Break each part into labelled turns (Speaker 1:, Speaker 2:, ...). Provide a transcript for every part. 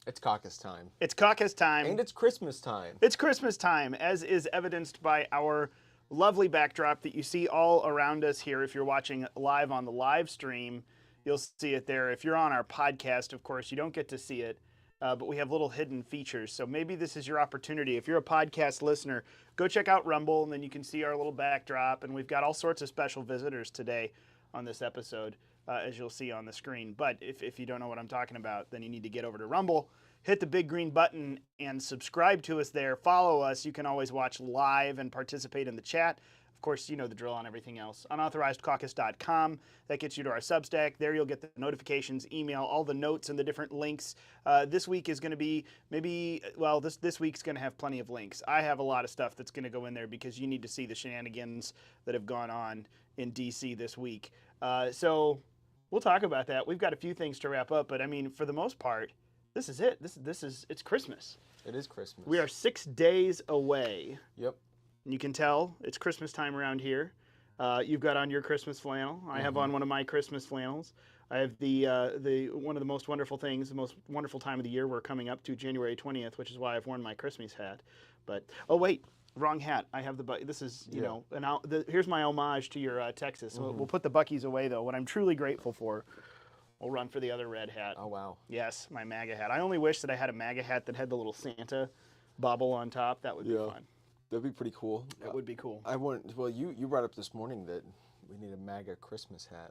Speaker 1: It's caucus time.
Speaker 2: It's caucus time.
Speaker 1: And it's Christmas time.
Speaker 2: It's Christmas time, as is evidenced by our lovely backdrop that you see all around us here. If you're watching live on the live stream, you'll see it there. If you're on our podcast, of course, you don't get to see it, but we have little hidden features. So maybe this is your opportunity. If you're a podcast listener, go check out Rumble, and then you can see our little backdrop. And we've got all sorts of special visitors today on this episode, as you'll see on the screen. But if you don't know what I'm talking about, then you need to get over to Rumble, hit the big green button, and subscribe to us there. Follow us. You can always watch live and participate in the chat. Of course, you know the drill on everything else. Unauthorizedcaucus.com. That gets you to our Substack. There you'll get the notifications, email, all the notes, and the different links. This week is going to be this week's going to have plenty of links. I have a lot of stuff that's going to go in there because you need to see the shenanigans that have gone on in D.C. this week. So we'll talk about that. We've got a few things to wrap up, but I mean, for the most part, this is it. It's Christmas.
Speaker 1: It is Christmas.
Speaker 2: We are 6 days away.
Speaker 1: Yep.
Speaker 2: You can tell it's Christmas time around here. You've got on your Christmas flannel. I have on one of my Christmas flannels. I have the one of the most wonderful things, the most wonderful time of the year. We're coming up to January 20th, which is why I've worn my Christmas hat. But oh wait, wrong hat. I have the this is here's my homage to your Texas. We'll put the Buc-ee's away though. What I'm truly grateful for. We'll run for the other red hat.
Speaker 1: Oh, wow.
Speaker 2: Yes, my MAGA hat. I only wish that I had a MAGA hat that had the little Santa bobble on top. That would be fun.
Speaker 1: That'd be pretty cool.
Speaker 2: It would be cool.
Speaker 1: You brought up this morning that we need a MAGA Christmas hat.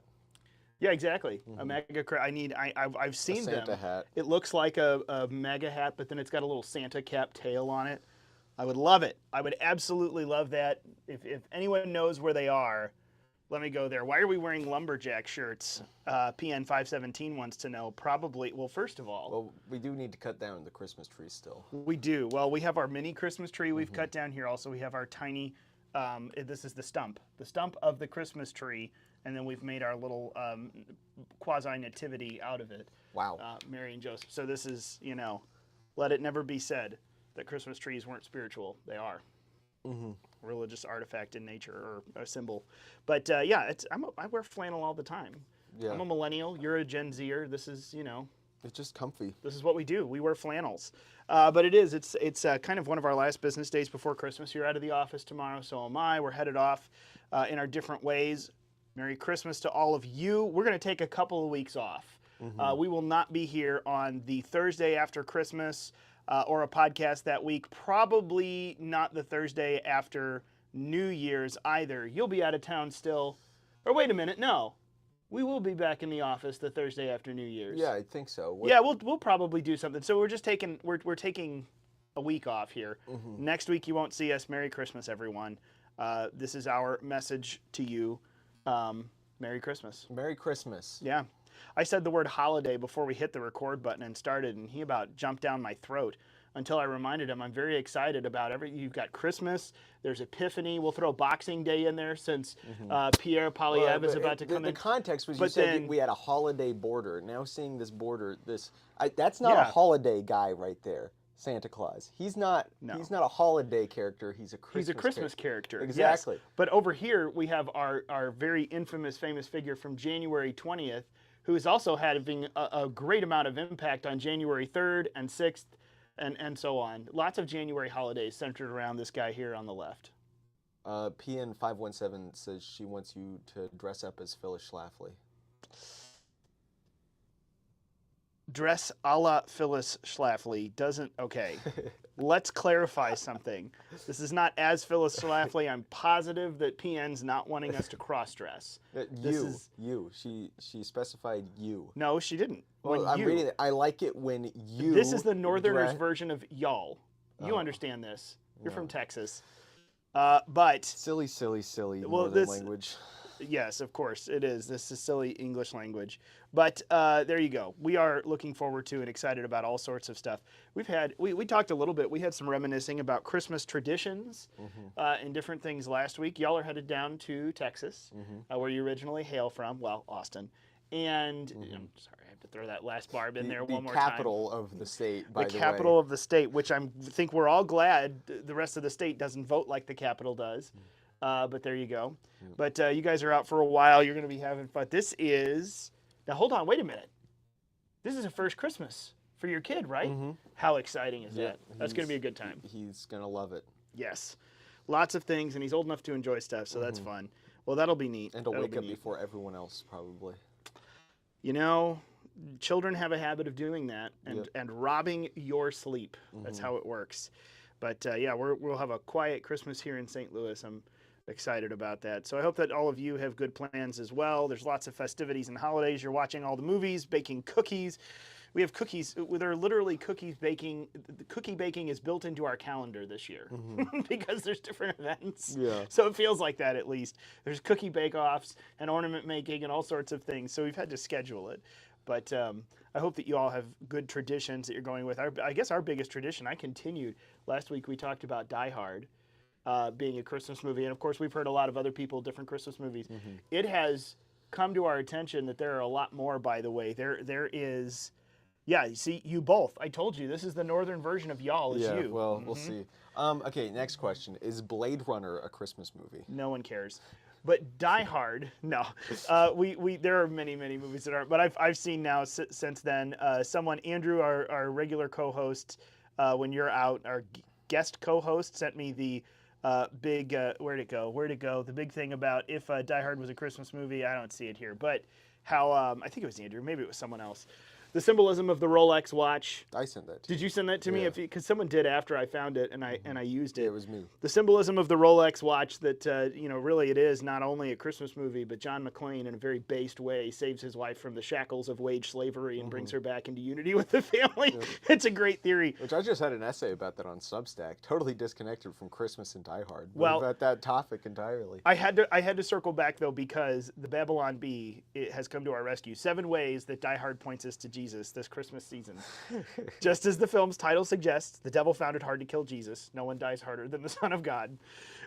Speaker 2: Yeah, exactly. A MAGA. I've seen them.
Speaker 1: Santa hat.
Speaker 2: It looks like a MAGA hat, but then it's got a little Santa cap tail on it. I would love it. I would absolutely love that. If anyone knows where they are, let me go there. Why are we wearing lumberjack shirts? PN517 wants to know. Probably, well, first of all.
Speaker 1: Well, we do need to cut down the Christmas tree still.
Speaker 2: We do. Well, we have our mini Christmas tree we've cut down here. Also, we have our tiny, this is the stump of the Christmas tree. And then we've made our little quasi-nativity out of it.
Speaker 1: Wow.
Speaker 2: Mary and Joseph. So this is, let it never be said that Christmas trees weren't spiritual. They are. Religious artifact in nature or a symbol. But I wear flannel all the time.
Speaker 1: Yeah.
Speaker 2: I'm a millennial. You're a Gen Zer. This is,
Speaker 1: It's just comfy.
Speaker 2: This is what we do. We wear flannels. But it's kind of one of our last business days before Christmas. You're out of the office tomorrow, so am I. We're headed off in our different ways. Merry Christmas to all of you. We're going to take a couple of weeks off. We will not be here on the Thursday after Christmas or a podcast that week. Probably not the Thursday after New Year's either. You'll be out of town still. Or wait a minute, no. We will be back in the office the Thursday after New Year's.
Speaker 1: Yeah, I think so.
Speaker 2: Yeah, we'll probably do something. So we're just taking we're taking a week off here. Next week you won't see us. Merry Christmas, everyone. This is our message to you. Merry Christmas.
Speaker 1: Merry Christmas.
Speaker 2: Yeah. I said the word holiday before we hit the record button and started, and he about jumped down my throat until I reminded him I'm very excited about you've got Christmas, there's Epiphany, we'll throw Boxing Day in there since Pierre Polyev is about to come in.
Speaker 1: The context was you said we had a holiday border. Now seeing this border, that's not a holiday guy right there. Santa Claus. He's not a holiday character. He's a Christmas
Speaker 2: character.
Speaker 1: Exactly.
Speaker 2: Yes. But over here we have our very infamous, famous figure from January 20th, who is also having a great amount of impact on January 3rd and 6th and so on. Lots of January holidays centered around this guy here on the left.
Speaker 1: PN517 says she wants you to dress up as Phyllis Schlafly.
Speaker 2: Dress a la Phyllis Schlafly doesn't. Okay, let's clarify something. This is not as Phyllis Schlafly. I'm positive that PN's not wanting us to cross-dress.
Speaker 1: You. She specified you.
Speaker 2: No, she didn't.
Speaker 1: Well, I'm reading it. I like it when you.
Speaker 2: This is the Northerners' version of y'all. You understand this. You're from Texas. But
Speaker 1: silly Northern language.
Speaker 2: Yes, of course it is. This is silly English language. But there you go. We are looking forward to and excited about all sorts of stuff. We talked a little bit. We had some reminiscing about Christmas traditions and different things last week. Y'all are headed down to Texas, where you originally hail from. Well, Austin. And I'm sorry, I have to throw that last barb in there one more time.
Speaker 1: The capital of the state, by the way.
Speaker 2: The capital of the state, which I think we're all glad the rest of the state doesn't vote like the capital does. But there you go. But you guys are out for a while. You're going to be having fun. This is... Now, hold on. Wait a minute. This is a first Christmas for your kid, right?
Speaker 1: Mm-hmm.
Speaker 2: How exciting is that? That's going to be a good time.
Speaker 1: He's going to love it.
Speaker 2: Yes. Lots of things, and he's old enough to enjoy stuff, so that's fun. Well, that'll be neat.
Speaker 1: And to wake up before everyone else, probably.
Speaker 2: You know, children have a habit of doing that and robbing your sleep. That's how it works. But yeah, we'll have a quiet Christmas here in St. Louis. I'm excited about that. So I hope that all of you have good plans as well. There's lots of festivities and holidays. You're watching all the movies, baking cookies. We have cookies. They're literally cookies baking. The cookie baking is built into our calendar this year because there's different events.
Speaker 1: Yeah.
Speaker 2: So it feels like that at least. There's cookie bake-offs and ornament making and all sorts of things. So we've had to schedule it. But I hope that you all have good traditions that you're going with. I guess our biggest tradition, I continued. Last week we talked about Die Hard being a Christmas movie. And of course we've heard a lot of other people, different Christmas movies. It has come to our attention that there are a lot more, by the way. There is... Yeah, you see, you both. I told you, this is the northern version of y'all, is you.
Speaker 1: Yeah, well, we'll see. Okay, next question. Is Blade Runner a Christmas movie?
Speaker 2: No one cares. But Die Hard, no. There are many, many movies that aren't. But I've seen now since then, Andrew, our regular co-host, when you're out, our guest co-host sent me the big, where'd it go? The big thing about if Die Hard was a Christmas movie. I don't see it here. But how, I think it was Andrew, maybe it was someone else. The symbolism of the Rolex watch.
Speaker 1: I sent that to
Speaker 2: you. Did you send that to me? Because someone did after I found it and I used it.
Speaker 1: It was me.
Speaker 2: The symbolism of the Rolex watch that, really it is not only a Christmas movie, but John McClane in a very based way saves his wife from the shackles of wage slavery and brings her back into unity with the family. It's a great theory.
Speaker 1: Which I just had an essay about that on Substack, totally disconnected from Christmas and Die Hard.
Speaker 2: Well,
Speaker 1: about that topic entirely.
Speaker 2: I had to circle back though because the Babylon Bee has come to our rescue. 7 ways that Die Hard points us to Jesus this Christmas season. Just as the film's title suggests, the devil found it hard to kill Jesus. No one dies harder than the Son of God.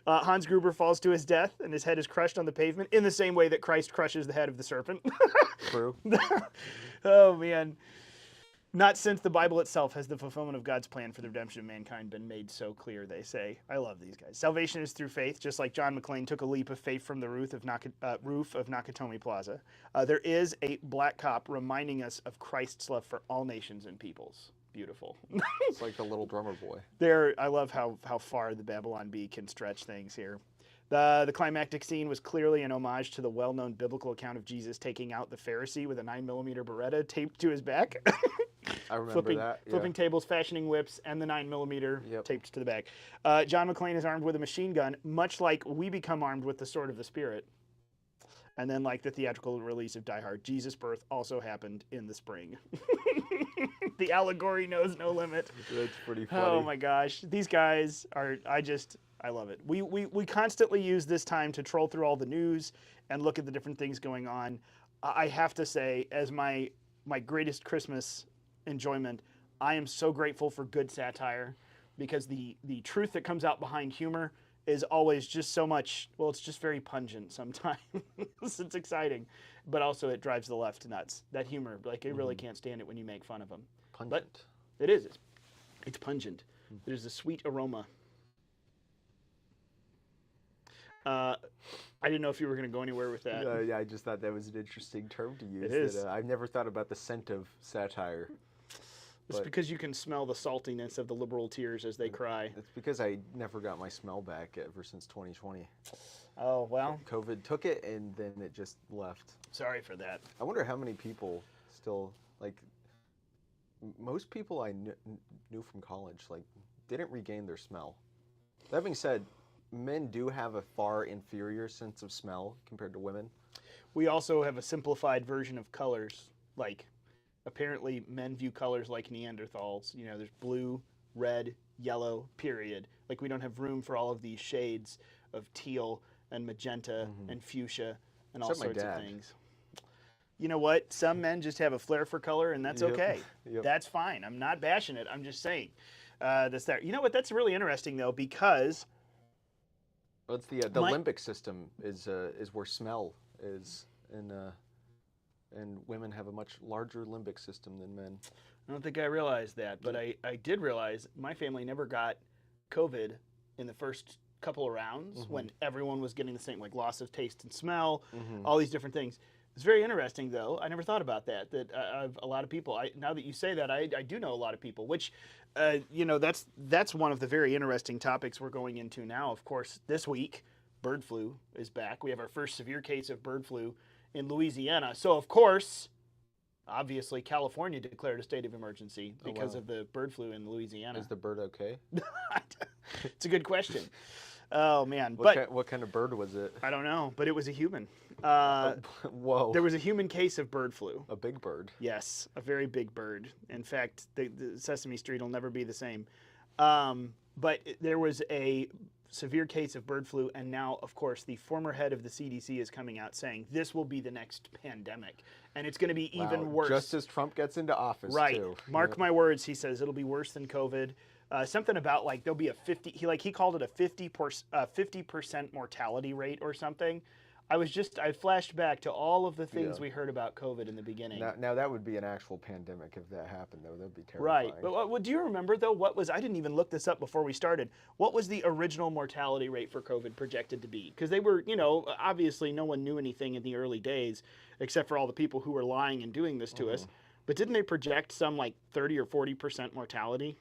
Speaker 2: Hans Gruber falls to his death and his head is crushed on the pavement in the same way that Christ crushes the head of the serpent.
Speaker 1: True.
Speaker 2: Oh, man. Not since the Bible itself has the fulfillment of God's plan for the redemption of mankind been made so clear, they say. I love these guys. Salvation is through faith, just like John McClane took a leap of faith from the roof of Nakatomi Plaza. There is a black cop reminding us of Christ's love for all nations and peoples. Beautiful.
Speaker 1: It's like the little drummer boy.
Speaker 2: I love how far the Babylon Bee can stretch things here. The climactic scene was clearly an homage to the well-known biblical account of Jesus taking out the Pharisee with a 9mm Beretta taped to his back.
Speaker 1: I remember that. Yeah.
Speaker 2: Flipping tables, fashioning whips, and the 9mm taped to the back. John McClane is armed with a machine gun, much like we become armed with the sword of the Spirit. And then, like the theatrical release of Die Hard, Jesus' birth also happened in the spring. The allegory knows no limit.
Speaker 1: That's pretty funny.
Speaker 2: Oh my gosh, these guys are. I love it. We constantly use this time to troll through all the news and look at the different things going on. I have to say, as my greatest Christmas enjoyment, I am so grateful for good satire, because the truth that comes out behind humor is always just so much, well, it's just very pungent sometimes. It's exciting, but also it drives the left nuts. That humor, like, I really can't stand it when you make fun of them.
Speaker 1: Pungent.
Speaker 2: But it is. It's pungent. There's a sweet aroma. I didn't know if you were going to go anywhere with that.
Speaker 1: Yeah, I just thought that was an interesting term to use.
Speaker 2: It is.
Speaker 1: I've never thought about the scent of satire.
Speaker 2: It's because you can smell the saltiness of the liberal tears as they cry.
Speaker 1: It's because I never got my smell back ever since 2020.
Speaker 2: Oh, well.
Speaker 1: COVID took it, and then it just left.
Speaker 2: Sorry for that.
Speaker 1: I wonder how many people still, like, most people I knew from college, like, didn't regain their smell. That being said, men do have a far inferior sense of smell compared to women.
Speaker 2: We also have a simplified version of colors. Like, apparently men view colors like Neanderthals. You know, there's blue, red, yellow, period. Like, we don't have room for all of these shades of teal and magenta and fuchsia and all sorts of things. You know what? Some men just have a flair for color, and that's okay. That's fine. I'm not bashing it. I'm just saying that's there. You know what? That's really interesting, though, because...
Speaker 1: Well, it's the limbic system is where smell is, and women have a much larger limbic system than men.
Speaker 2: I don't think I realized that, but I did realize my family never got COVID in the first couple of rounds when everyone was getting the same, like, loss of taste and smell, all these different things. It's very interesting, though. I never thought about that. That a lot of people. Now that you say that, I do know a lot of people. Which, that's one of the very interesting topics we're going into now. Of course, this week, bird flu is back. We have our first severe case of bird flu in Louisiana. So, of course, obviously, California declared a state of emergency because of the bird flu in Louisiana.
Speaker 1: Is the bird okay?
Speaker 2: It's a good question. Oh man!
Speaker 1: What kind of bird was it?
Speaker 2: I don't know, but it was a human.
Speaker 1: Whoa!
Speaker 2: There was a human case of bird flu.
Speaker 1: A big bird.
Speaker 2: Yes, a very big bird. In fact, the Sesame Street will never be the same. But there was a severe case of bird flu, and now, of course, the former head of the CDC is coming out saying this will be the next pandemic, and it's going to be even worse.
Speaker 1: Just as Trump gets into office,
Speaker 2: right?
Speaker 1: Too.
Speaker 2: Mark my words. He says it'll be worse than COVID. Something about like there'll be a 50. He called it a 50% mortality rate or something. I flashed back to all of the things we heard about COVID in the beginning.
Speaker 1: Now that would be an actual pandemic if that happened, though. That'd be terrifying.
Speaker 2: Right. But do you remember though? I didn't even look this up before we started. What was the original mortality rate for COVID projected to be? Because they were, obviously no one knew anything in the early days, except for all the people who were lying and doing this to us. But didn't they project some like 30 or 40% mortality?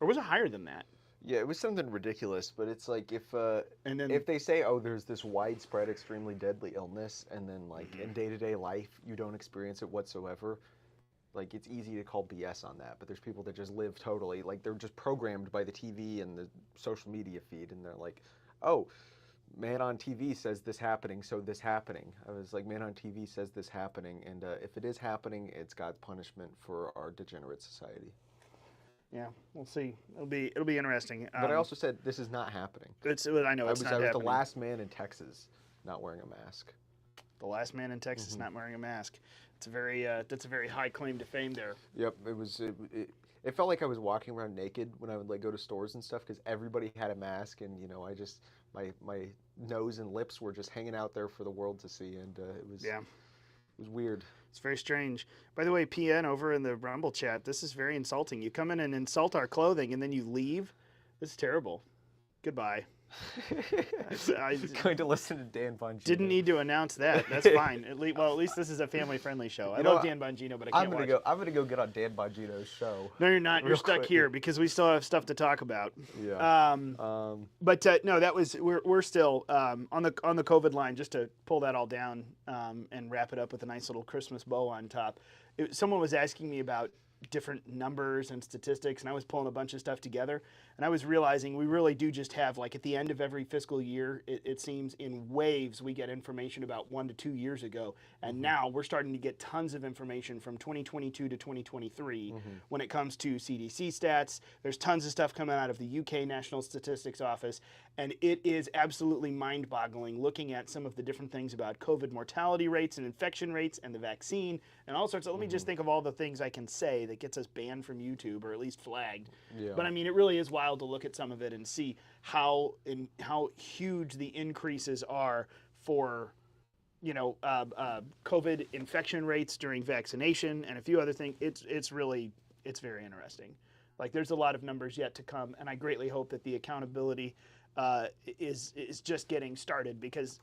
Speaker 2: Or was it higher than that?
Speaker 1: Yeah, it was something ridiculous, but it's like if they say, oh, there's this widespread, extremely deadly illness, and then like in day-to-day life you don't experience it whatsoever, like it's easy to call BS on that. But there's people that just live totally, like they're just programmed by the TV and the social media feed, and they're like, oh, man on TV says this happening, so this happening. I was like, man on TV says this happening, and if it is happening, it's God's punishment for our degenerate society.
Speaker 2: Yeah, we'll see. It'll be interesting.
Speaker 1: But I also said this is not happening.
Speaker 2: I know it's not happening.
Speaker 1: I was the last man in Texas not wearing a mask.
Speaker 2: The last man in Texas not wearing a mask. It's a very that's a very high claim to fame there.
Speaker 1: Yep, it felt like I was walking around naked when I would like go to stores and stuff because everybody had a mask, and I just my nose and lips were just hanging out there for the world to see, and it was weird.
Speaker 2: It's very strange. By the way, PN over in the Rumble chat, this is very insulting. You come in and insult our clothing, and then you leave. This is terrible. Goodbye.
Speaker 1: I going to listen to Dan Bongino.
Speaker 2: Didn't need to announce that. That's fine. At least this is a family-friendly show. I love Dan Bongino, but I can't watch.
Speaker 1: I'm gonna go get on Dan Bongino's show.
Speaker 2: No, you're not. You're stuck here because we still have stuff to talk about.
Speaker 1: Yeah.
Speaker 2: But no, that was we're still on the COVID line. Just to pull that all down and wrap it up with a nice little Christmas bow on top. Someone was asking me about different numbers and statistics, and I was pulling a bunch of stuff together, and I was realizing we really do just have, like, at the end of every fiscal year, it seems in waves we get information about 1 to 2 years ago, and now we're starting to get tons of information from 2022 to 2023 when it comes to CDC stats. There's tons of stuff coming out of the UK National Statistics Office, and it is absolutely mind-boggling looking at some of the different things about COVID mortality rates and infection rates and the vaccine and all sorts of, let me just think of all the things I can say that gets us banned from YouTube or at least flagged. Yeah. But I mean, it really is wild to look at some of it and see how huge the increases are for COVID infection rates during vaccination and a few other things. It's very interesting. Like, there's a lot of numbers yet to come, and I greatly hope that the accountability is just getting started, because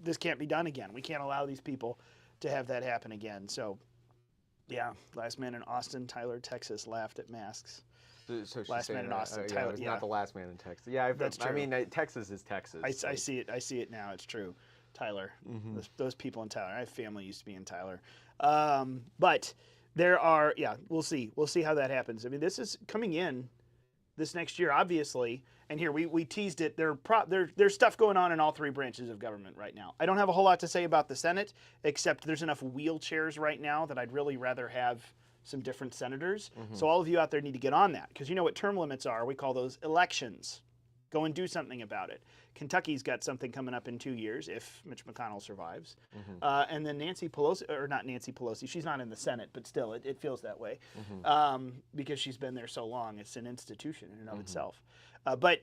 Speaker 2: this can't be done again. We can't allow these people to have that happen again. So, yeah, last man in Austin, Tyler, Texas, laughed at masks.
Speaker 1: So
Speaker 2: last man in Austin, Tyler.
Speaker 1: Not the last man in Texas. Yeah,
Speaker 2: that's true.
Speaker 1: I mean, Texas is Texas.
Speaker 2: I see it. I see it now. It's true. Tyler. Those people in Tyler. I have family used to be in Tyler. But there are. Yeah, we'll see. We'll see how that happens. I mean, this is coming in this next year, obviously. And here we teased it. There's stuff going on in all three branches of government right now. I don't have a whole lot to say about the Senate, except there's enough wheelchairs right now that I'd really rather have some different senators. So all of you out there need to get on that, because you know what term limits are. We call those elections. Go and do something about it. Kentucky's got something coming up in 2 years if Mitch McConnell survives. And then Nancy Pelosi, or not Nancy Pelosi, she's not in the Senate, but still it feels that way because she's been there so long. It's an institution in and of itself. But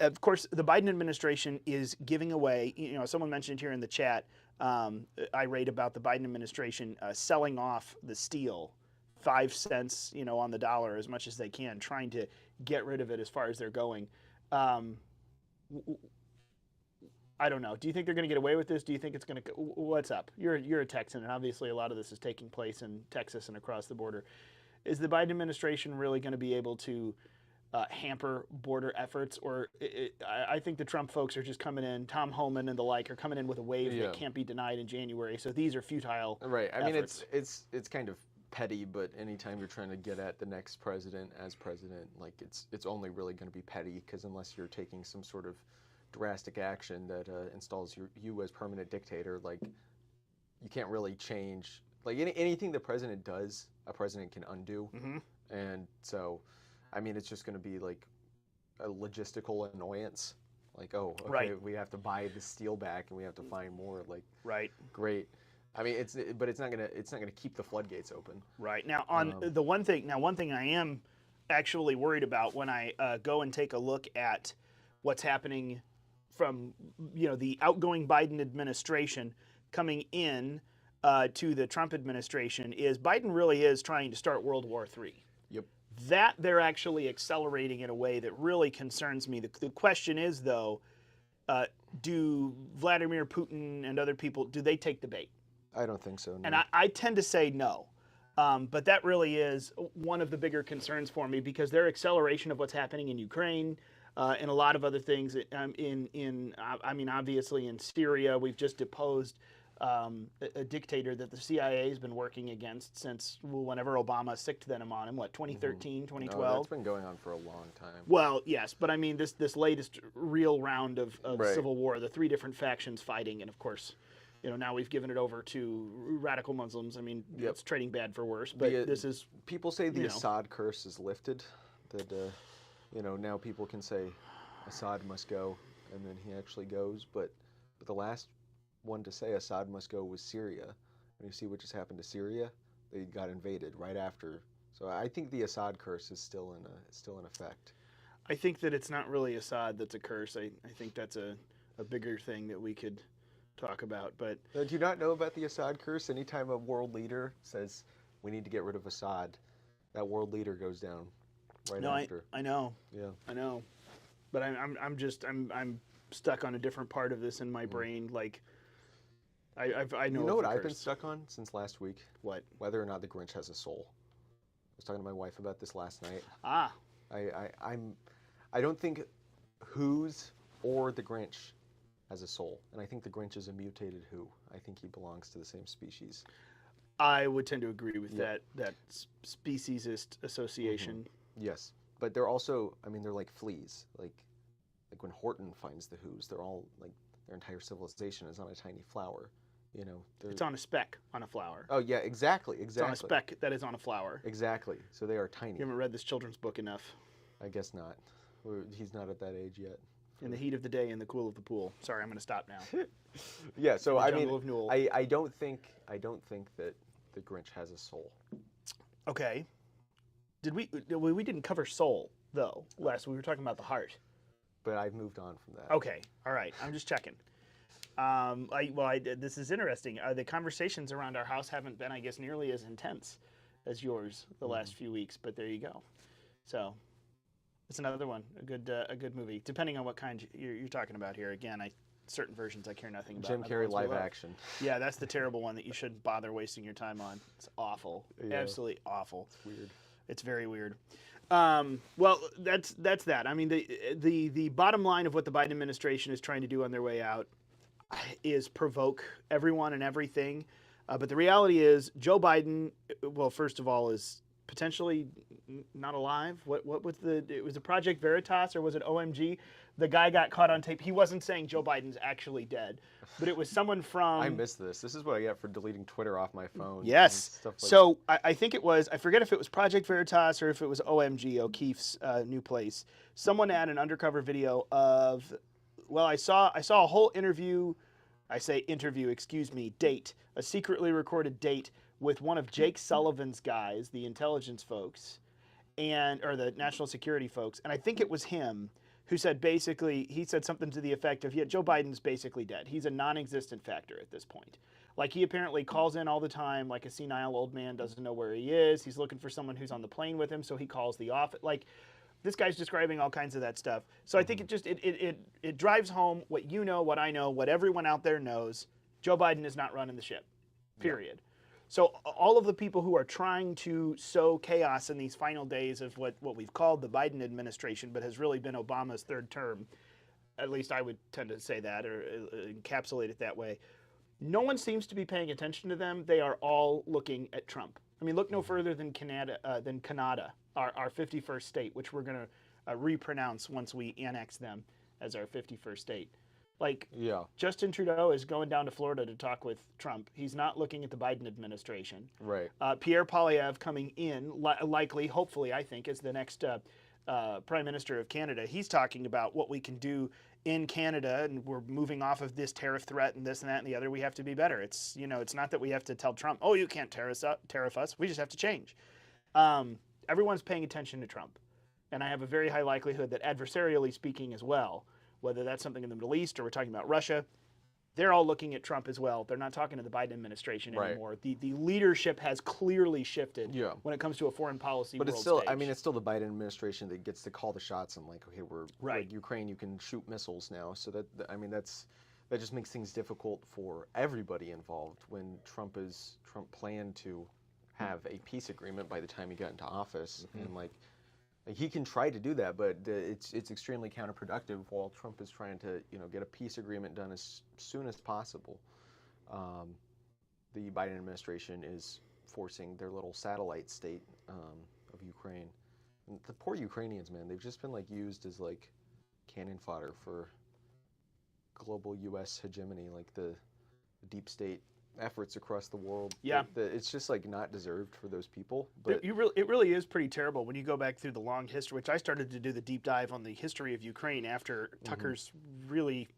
Speaker 2: of course, the Biden administration is giving away, someone mentioned here in the chat, irate about the Biden administration selling off the steel 5 cents, on the dollar as much as they can, trying to get rid of it as far as they're going. I don't know. Do you think they're going to get away with this? Do you think it's going to? What's up? You're a Texan, and obviously a lot of this is taking place in Texas and across the border. Is the Biden administration really going to be able to hamper border efforts, or I think the Trump folks are just coming in. Tom Homan and the like are coming in with a wave that can't be denied in January. So these are futile.
Speaker 1: Right. I mean,
Speaker 2: efforts.
Speaker 1: it's kind of petty, but anytime you're trying to get at the next president as president, like it's only really going to be petty, because unless you're taking some sort of drastic action that installs you as permanent dictator, like you can't really change. Like anything the president does, a president can undo.
Speaker 2: Mm-hmm.
Speaker 1: And so, I mean, it's just going to be like a logistical annoyance. Like, oh, okay,
Speaker 2: right.
Speaker 1: We have to buy the steel back and we have to find more. Like,
Speaker 2: right.
Speaker 1: Great. I mean, it's not gonna keep the floodgates open.
Speaker 2: Right. Now, on the one thing I am actually worried about when I go and take a look at what's happening from the outgoing Biden administration coming in to the Trump administration is Biden really is trying to start World War III.
Speaker 1: Yep.
Speaker 2: That they're actually accelerating in a way that really concerns me. The question is, though, do Vladimir Putin and other people, do they take the bait?
Speaker 1: I don't think so. No.
Speaker 2: And I tend to say no. But that really is one of the bigger concerns for me, because their acceleration of what's happening in Ukraine and a lot of other things obviously in Syria, we've just deposed a dictator that the CIA has been working against since whenever Obama sicked them on him, 2013, 2012?
Speaker 1: No, that's been going on for a long time.
Speaker 2: Well, yes, but I mean this latest real round of
Speaker 1: right.
Speaker 2: civil war, the three different factions fighting, and of course, now we've given it over to radical Muslims. I mean, it's trading bad for worse, but this is...
Speaker 1: People say the Assad curse is lifted, that, now people can say Assad must go, and then he actually goes, but the last one to say Assad must go was Syria. And you see what just happened to Syria? They got invaded right after. So I think the Assad curse is still in effect.
Speaker 2: I think that it's not really Assad that's a curse. I think that's a bigger thing that we could talk about. But
Speaker 1: do you not know about the Assad curse? Anytime a world leader says we need to get rid of Assad, that world leader goes down after.
Speaker 2: I know.
Speaker 1: Yeah.
Speaker 2: I know. But I'm stuck on a different part of this in my brain. Like I know.
Speaker 1: You know what I've been stuck on since last week?
Speaker 2: What?
Speaker 1: Whether or not the Grinch has a soul. I was talking to my wife about this last night. I don't think Who's or the Grinch has a soul, and I think the Grinch is a mutated Who. I think he belongs to the same species.
Speaker 2: I would tend to agree with that speciesist association.
Speaker 1: Mm-hmm. Yes, but they're also, they're like fleas. Like when Horton finds the Who's, they're all like, their entire civilization is on a tiny flower.
Speaker 2: It's on a speck on a flower.
Speaker 1: Oh yeah, exactly.
Speaker 2: It's on a speck that is on a flower.
Speaker 1: Exactly. So they are tiny.
Speaker 2: You haven't read this children's book enough.
Speaker 1: I guess not. He's not at that age yet.
Speaker 2: In the heat of the day, in the cool of the pool. Sorry, I'm going to stop now.
Speaker 1: Yeah. So
Speaker 2: I don't
Speaker 1: think that the Grinch has a soul.
Speaker 2: Okay. We didn't cover soul though. Last we were talking about the heart.
Speaker 1: But I've moved on from that.
Speaker 2: Okay. All right. I'm just checking. This is interesting. The conversations around our house haven't been, I guess, nearly as intense as yours the last few weeks. But there you go. So it's another one, a good movie, depending on what kind you're talking about here. Again, certain versions I care nothing about.
Speaker 1: Jim Carrey live action.
Speaker 2: Yeah, that's the terrible one that you shouldn't bother wasting your time on. It's awful. Yeah. Absolutely awful.
Speaker 1: It's weird.
Speaker 2: It's very weird. Well, that's that. I mean, the bottom line of what the Biden administration is trying to do on their way out is provoke everyone and everything. But the reality is, Joe Biden, well, first of all, is potentially not alive. What was it was a Project Veritas or was it OMG? The guy got caught on tape. He wasn't saying Joe Biden's actually dead, but it was someone from...
Speaker 1: I missed this. This is what I get for deleting Twitter off my phone.
Speaker 2: Yes. So I think it was, I forget if it was Project Veritas or if it was OMG, O'Keefe's new place. Someone had an undercover video of, well, I saw a whole interview, date, a secretly recorded date with one of Jake Sullivan's guys, the intelligence folks, or the national security folks, and I think it was him who said he said something to the effect of, yeah, Joe Biden's basically dead. He's a non-existent factor at this point. Like, he apparently calls in all the time like a senile old man, doesn't know where he is. He's looking for someone who's on the plane with him, so he calls the office. Like, This guy's describing all kinds of that stuff. So I think it drives home what you know, what I know, what everyone out there knows. Joe Biden is not running the ship, period. Yeah. So all of the people who are trying to sow chaos in these final days of what we've called the Biden administration, but has really been Obama's third term, at least I would tend to say that or encapsulate it that way. No one seems to be paying attention to them. They are all looking at Trump. I mean, look no further than Canada, our 51st state, which we're going to repronounce once we annex them as our 51st state. Like, Justin Trudeau is going down to Florida to talk with Trump. He's not looking at the Biden administration.
Speaker 1: Right.
Speaker 2: Pierre Poilievre coming in, likely, hopefully, I think, as the next Prime Minister of Canada. He's talking about what we can do in Canada, and we're moving off of this tariff threat and this and that and the other. We have to be better. It's it's not that we have to tell Trump, oh, you can't tariff us. We just have to change. Everyone's paying attention to Trump, and I have a very high likelihood that adversarially speaking as well, whether that's something in the Middle East or we're talking about Russia, they're all looking at Trump as well. They're not talking to the Biden administration anymore. The leadership has clearly shifted when it comes to a foreign policy.
Speaker 1: But it's still, I mean, it's still the Biden administration that gets to call the shots and like, okay, we're like Ukraine, you can shoot missiles now. So that, I mean, that just makes things difficult for everybody involved when Trump planned to have a peace agreement by the time he got into office, and like he can try to do that, but it's extremely counterproductive while Trump is trying to get a peace agreement done as soon as possible. The Biden administration is forcing their little satellite state of Ukraine. And the poor Ukrainians, man, they've just been like used as like cannon fodder for global U.S. hegemony, like the deep state efforts across the world. Yeah, it's just like not deserved for those people. But
Speaker 2: it really is pretty terrible when you go back through the long history, which I started to do the deep dive on the history of Ukraine after Tucker's really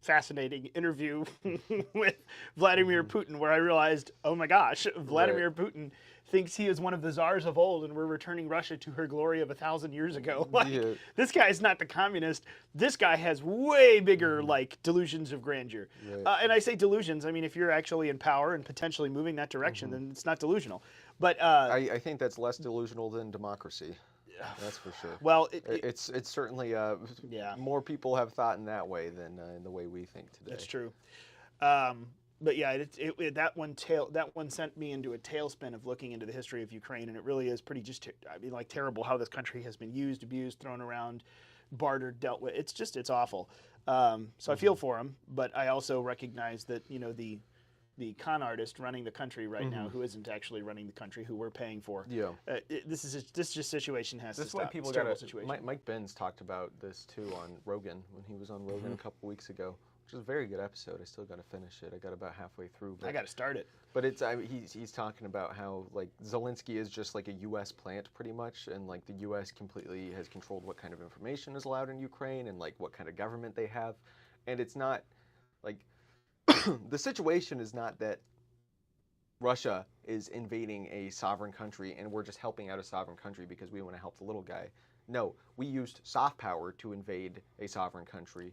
Speaker 2: fascinating interview with Vladimir Putin, where I realized, oh my gosh, Vladimir Putin thinks he is one of the czars of old and we're returning Russia to her glory of 1,000 years ago. Like, this guy is not the communist. This guy has way bigger like delusions of grandeur. And I say delusions, I mean, if you're actually in power and potentially moving that direction, then it's not delusional. But
Speaker 1: I think that's less delusional than democracy. That's for sure.
Speaker 2: Well,
Speaker 1: it's certainly more people have thought in that way than in the way we think today.
Speaker 2: That's true. But yeah, that one sent me into a tailspin of looking into the history of Ukraine, and it really is pretty terrible how this country has been used, abused, thrown around, bartered, dealt with. It's awful. So I feel for him, but I also recognize that the con artist running the country right now, who isn't actually running the country, who we're paying for. Yeah, this situation has to stop.
Speaker 1: That's why people got to. Mike Benz talked about this too on Rogan when he was on Rogan a couple weeks ago, which is a very good episode. I still got to finish it. I got about halfway through.
Speaker 2: I got to start it.
Speaker 1: But he's talking about how like Zelensky is just like a U.S. plant pretty much, and like the U.S. completely has controlled what kind of information is allowed in Ukraine and like what kind of government they have, and it's not like. The situation is not that Russia is invading a sovereign country and we're just helping out a sovereign country because we want to help the little guy. No, we used soft power to invade a sovereign country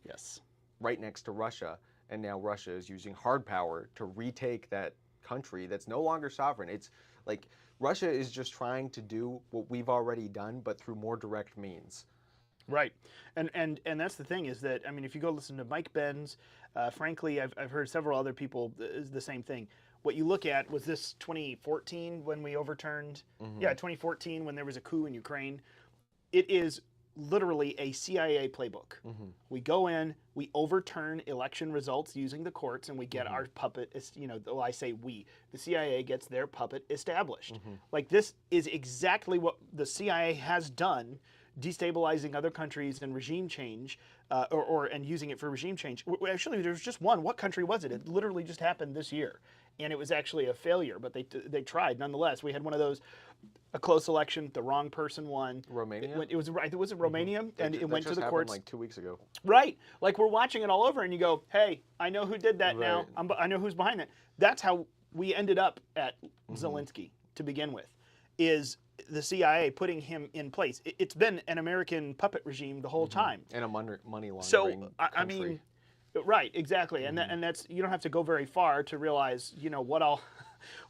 Speaker 1: right next to Russia, and now Russia is using hard power to retake that country that's no longer sovereign. It's like Russia is just trying to do what we've already done, but through more direct means.
Speaker 2: Right, and that's the thing is that, I mean, if you go listen to Mike Benz, frankly, I've heard several other people the same thing. What you look at was this 2014 when we overturned, 2014 when there was a coup in Ukraine. It is literally a CIA playbook. We go in, we overturn election results using the courts, and we get our puppet, I say we, the CIA gets their puppet established. Like, this is exactly what the CIA has done, destabilizing other countries and regime change, and using it for regime change. Actually, there's just one. What country was it? It literally just happened this year, and it was actually a failure, but they tried nonetheless. We had one of those, a close election, the wrong person won.
Speaker 1: Romania?
Speaker 2: It was Romania, and it went to the courts.
Speaker 1: Like 2 weeks ago.
Speaker 2: Right. Like, we're watching it all over, and you go, hey, I know who did that now. I know who's behind that. That's how we ended up at Zelensky to begin with, is the CIA putting him in place. It's been an American puppet regime the whole time.
Speaker 1: And a money laundering
Speaker 2: So, I mean, right, exactly. And that's, you don't have to go very far to realize,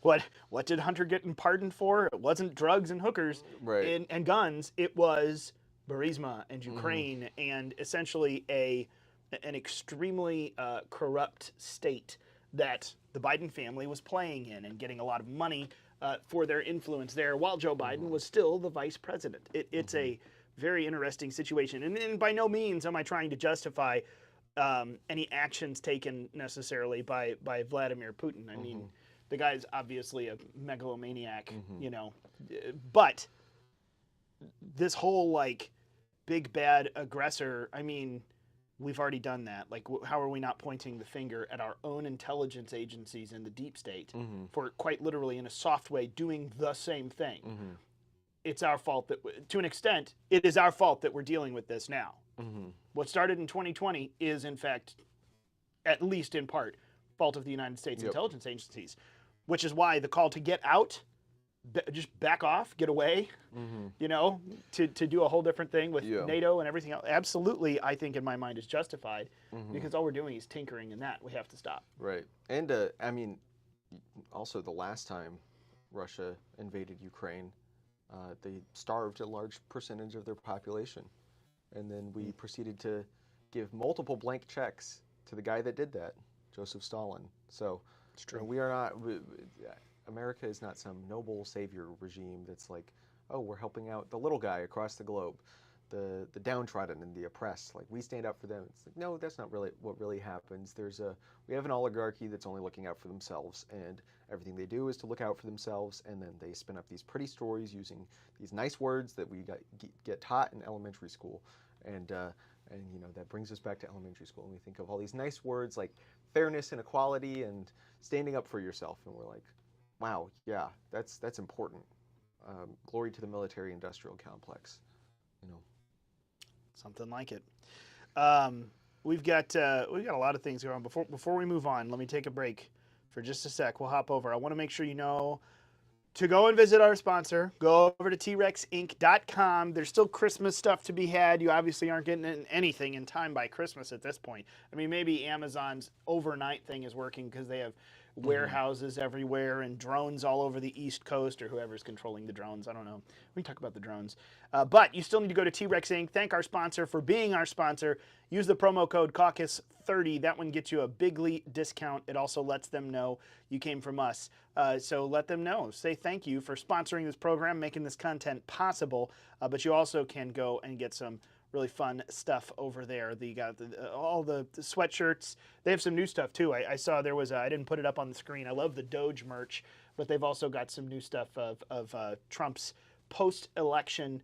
Speaker 2: what did Hunter get pardoned for? It wasn't drugs and hookers and guns. It was Burisma and Ukraine and essentially an extremely corrupt state that the Biden family was playing in and getting a lot of money for their influence there, while Joe Biden was still the vice president. It's a very interesting situation. And by no means am I trying to justify any actions taken necessarily by Vladimir Putin. I mean, the guy's obviously a megalomaniac, you know. But this whole, like, big bad aggressor, I mean, we've already done that. Like, how are we not pointing the finger at our own intelligence agencies in the deep state for quite literally, in a soft way, doing the same thing? It's our fault that, to an extent, it is our fault that we're dealing with this now. What started in 2020 is, in fact, at least in part, fault of the United States intelligence agencies, which is why the call to get out, just back off, get away, you know, to do a whole different thing with NATO and everything else, absolutely, I think in my mind is justified, because all we're doing is tinkering in that. We have to stop.
Speaker 1: Right. And, I mean, also the last time Russia invaded Ukraine, they starved a large percentage of their population. And then we proceeded to give multiple blank checks to the guy that did that, Joseph Stalin. So it's true. We are not, America is not some noble savior regime that's like, oh, we're helping out the little guy across the globe, the downtrodden and the oppressed. Like, we stand up for them. It's like, no, that's not really what really happens. We have an oligarchy that's only looking out for themselves, and everything they do is to look out for themselves, and then they spin up these pretty stories using these nice words that we get taught in elementary school. And you know, that brings us back to elementary school, and we think of all these nice words like fairness and equality and standing up for yourself, and we're like, wow, yeah, that's important. Glory to the military-industrial complex, you know.
Speaker 2: Something like it. We've got a lot of things going on. Before we move on, let me take a break for just a sec. We'll hop over. I want to make sure you know to go and visit our sponsor. Go over to TRexInc.com. There's still Christmas stuff to be had. You obviously aren't getting anything in time by Christmas at this point. I mean, maybe Amazon's overnight thing is working because they have warehouses everywhere and drones all over the East Coast, or whoever's controlling the drones. I don't know. We can talk about the drones. But you still need to go to T-Rex Inc. Thank our sponsor for being our sponsor. Use the promo code CAUCUS30. That one gets you a bigly discount. It also lets them know you came from us. So let them know. Say thank you for sponsoring this program, making this content possible. But you also can go and get some really fun stuff over there. You got all the sweatshirts. They have some new stuff too. I saw there was I didn't put it up on the screen. I love the Doge merch, but they've also got some new stuff of Trump's post-election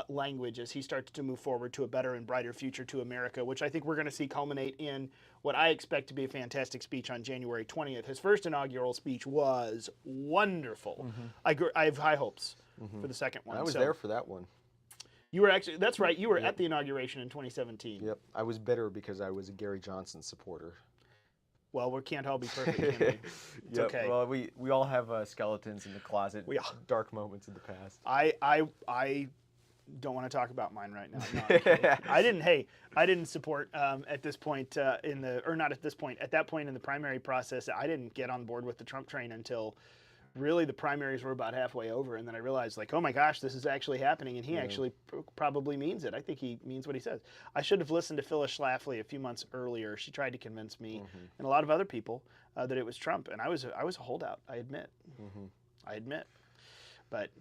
Speaker 2: language as he starts to move forward to a better and brighter future to America, which I think we're going to see culminate in what I expect to be a fantastic speech on January 20th. His first inaugural speech was wonderful. I have high hopes for the second one.
Speaker 1: I was there for that one.
Speaker 2: You were actually, that's right, you were at the inauguration in 2017.
Speaker 1: Yep. I was bitter because I was a Gary Johnson supporter.
Speaker 2: Well, we can't all be perfect, can we? It's okay.
Speaker 1: Well, we all have skeletons in the closet, dark moments in the past.
Speaker 2: I don't want to talk about mine right now. No, I didn't support at this point not at this point, at that point in the primary process. I didn't get on board with the Trump train until really the primaries were about halfway over, and then I realized, like, oh my gosh, this is actually happening, and he actually probably means it. I think he means what he says. I should have listened to Phyllis Schlafly a few months earlier. She tried to convince me and a lot of other people that it was Trump, and I was a holdout. I admit. I admit, but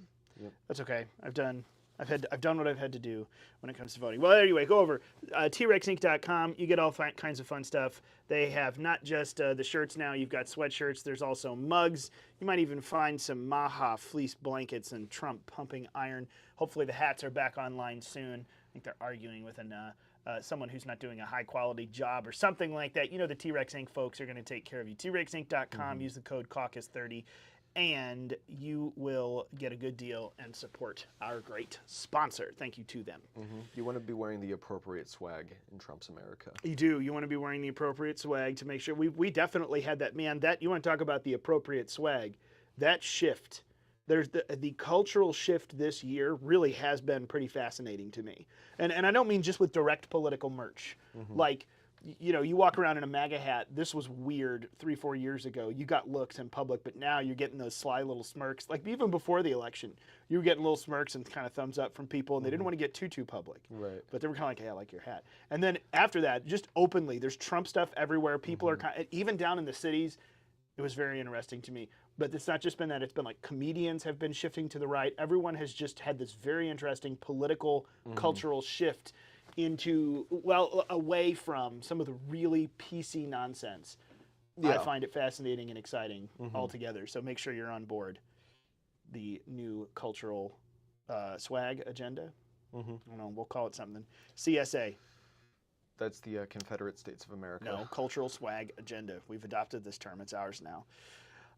Speaker 2: that's okay. I've done what I've had to do when it comes to voting. Well, anyway, go over TRexInc.com. You get all kinds of fun stuff. They have not just the shirts now. You've got sweatshirts. There's also mugs. You might even find some Maha fleece blankets and Trump pumping iron. Hopefully the hats are back online soon. I think they're arguing with someone who's not doing a high-quality job or something like that. You know the T-Rex Inc. folks are going to take care of you. TRexInc.com. Use the code CAUCUS30. And you will get a good deal and support our great sponsor. Thank you to them.
Speaker 1: You want to be wearing the appropriate swag in Trump's America.
Speaker 2: You do. You want to be wearing the appropriate swag to make sure. We definitely had that. Man, you want to talk about the appropriate swag. That shift, there's the cultural shift this year really has been pretty fascinating to me. And I don't mean just with direct political merch. Like, you know, you walk around in a MAGA hat. This was weird 3-4 years ago. You got looks in public, but now you're getting those sly little smirks. Like even before the election, you were getting little smirks and kind of thumbs up from people, and they didn't want to get too public.
Speaker 1: Right.
Speaker 2: But they were kind of like, hey, I like your hat. And then after that, just openly, there's Trump stuff everywhere. People are even down in the cities. It was very interesting to me. But it's not just been that. It's been like comedians have been shifting to the right. Everyone has just had this very interesting political, cultural shift into, well, away from some of the really PC nonsense. Yeah. I find it fascinating and exciting altogether. So make sure you're on board the new cultural swag agenda. I don't know, we'll call it something. CSA.
Speaker 1: That's the Confederate States of America.
Speaker 2: No, cultural swag agenda. We've adopted this term. It's ours now.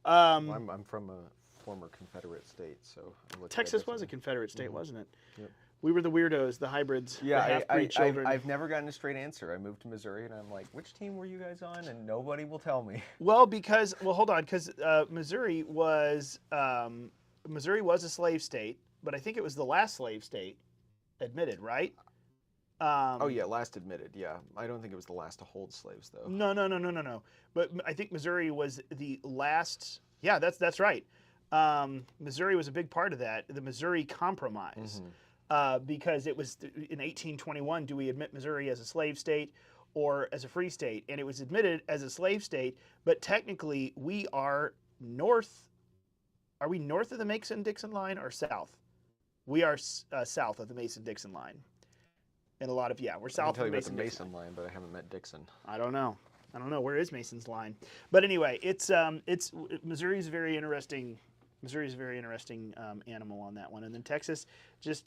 Speaker 1: Well, I'm from a former Confederate state, so
Speaker 2: Texas was a Confederate state, wasn't it?
Speaker 1: Yep.
Speaker 2: We were the weirdos, the hybrids,
Speaker 1: yeah,
Speaker 2: the half-breed children.
Speaker 1: I've never gotten a straight answer. I moved to Missouri, and I'm like, which team were you guys on? And nobody will tell me.
Speaker 2: Well, hold on, because Missouri was a slave state, but I think it was the last slave state admitted, right?
Speaker 1: Oh yeah, last admitted. Yeah, I don't think it was the last to hold slaves though.
Speaker 2: No. But I think Missouri was the last. Yeah, that's right. Missouri was a big part of that. The Missouri Compromise. Because it was in 1821, do we admit Missouri as a slave state or as a free state? And it was admitted as a slave state, but technically we are north. Are we north of the Mason-Dixon line or south? We are south of the Mason-Dixon line. And a lot of, we're south of the
Speaker 1: Mason line, but I haven't met Dixon.
Speaker 2: I don't know. Where is Mason's line? But anyway, it's Missouri's a very interesting animal on that one. And then Texas does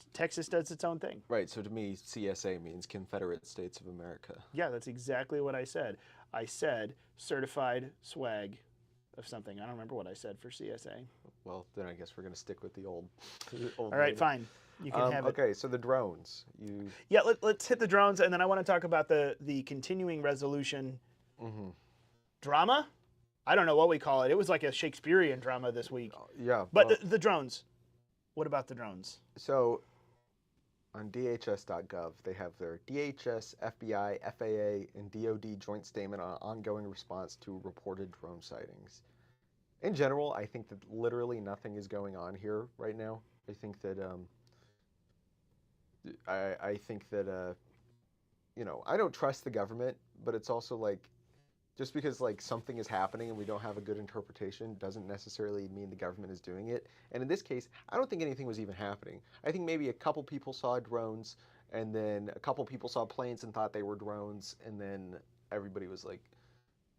Speaker 2: its own thing.
Speaker 1: Right. So to me, CSA means Confederate States of America.
Speaker 2: Yeah, that's exactly what I said. I said certified swag of something. I don't remember what I said for CSA.
Speaker 1: Well, then I guess we're going to stick with the old
Speaker 2: All right, fine. You can have it.
Speaker 1: Okay, so the drones.
Speaker 2: Yeah, let's hit the drones, and then I want to talk about the continuing resolution drama. I don't know what we call it. It was like a Shakespearean drama this week.
Speaker 1: Yeah.
Speaker 2: But the drones. What about the drones?
Speaker 1: So on DHS.gov, they have their DHS, FBI, FAA, and DOD joint statement on ongoing response to reported drone sightings. In general, I think that literally nothing is going on here right now. I think that I don't trust the government, but it's also like, just because like something is happening and we don't have a good interpretation doesn't necessarily mean the government is doing it. And in this case, I don't think anything was even happening. I think maybe a couple people saw drones, and then a couple people saw planes and thought they were drones, and then everybody was like,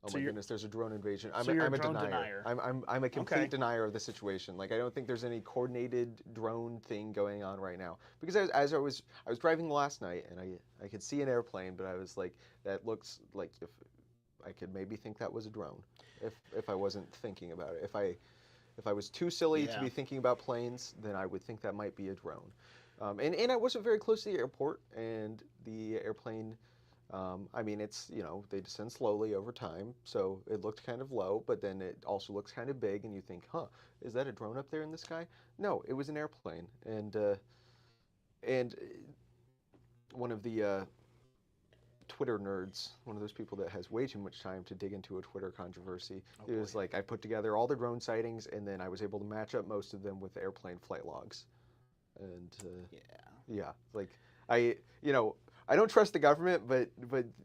Speaker 1: "Oh my goodness, there's a drone invasion." I'm a denier. I'm a complete denier of the situation. Like, I don't think there's any coordinated drone thing going on right now. Because as I was driving last night, and I could see an airplane, but I was like, that looks like if I could maybe think that was a drone if I wasn't thinking about it. If I was too silly to be thinking about planes, then I would think that might be a drone. And I wasn't very close to the airport, and the airplane, I mean, it's, they descend slowly over time, so it looked kind of low, but then it also looks kind of big, and you think, is that a drone up there in the sky? No, it was an airplane. And one of the Twitter nerds, one of those people that has way too much time to dig into a Twitter controversy, it was like, I put together all the drone sightings, and then I was able to match up most of them with airplane flight logs. And like, I don't trust the government, but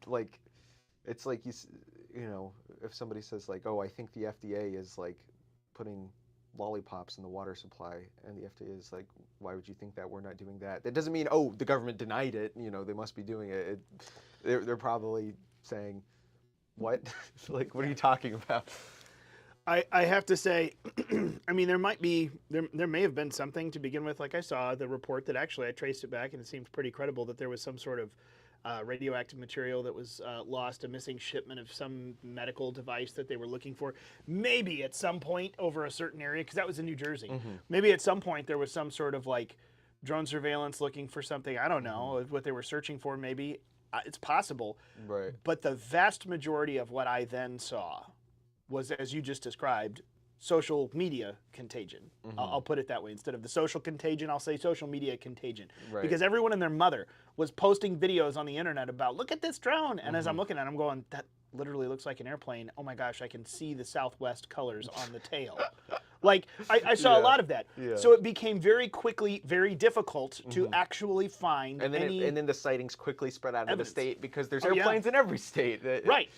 Speaker 1: like, it's like, if somebody says like, oh, I think the FDA is like putting lollipops in the water supply, and the FDA is like, why would you think that? We're not doing that. That doesn't mean, oh, the government denied it, they must be doing it. They're probably saying, what? Like, what are you talking about?
Speaker 2: I have to say, I mean, there may have been something to begin with. Like, I saw the report that actually I traced it back, and it seems pretty credible that there was some sort of radioactive material that was lost, a missing shipment of some medical device that they were looking for. Maybe at some point over a certain area, because that was in New Jersey. Maybe at some point there was some sort of like drone surveillance looking for something. I don't know what they were searching for. Maybe it's possible.
Speaker 1: Right.
Speaker 2: But the vast majority of what I then saw was, as you just described, social media contagion. I'll put it that way. Instead of the social contagion, I'll say social media contagion.
Speaker 1: Right.
Speaker 2: Because everyone and their mother was posting videos on the internet about, look at this drone. And as I'm looking at it, I'm going, that literally looks like an airplane. Oh my gosh, I can see the Southwest colors on the tail. Like, I saw a lot of that.
Speaker 1: Yeah.
Speaker 2: So it became very quickly very difficult to actually find
Speaker 1: and then
Speaker 2: any...
Speaker 1: and then the sightings quickly spread out of the
Speaker 2: evidence.
Speaker 1: state because there's airplanes in every state.
Speaker 2: Right.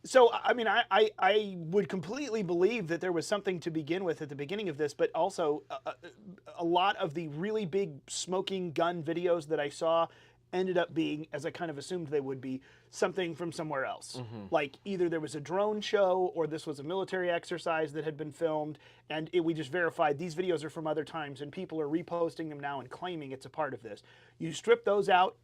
Speaker 2: So, I mean, I would completely believe that there was something to begin with at the beginning of this, but also a lot of the really big smoking gun videos that I saw ended up being, as I kind of assumed they would be, something from somewhere else. Like either there was a drone show or this was a military exercise that had been filmed, and we just verified these videos are from other times, and people are reposting them now and claiming it's a part of this. You strip those out.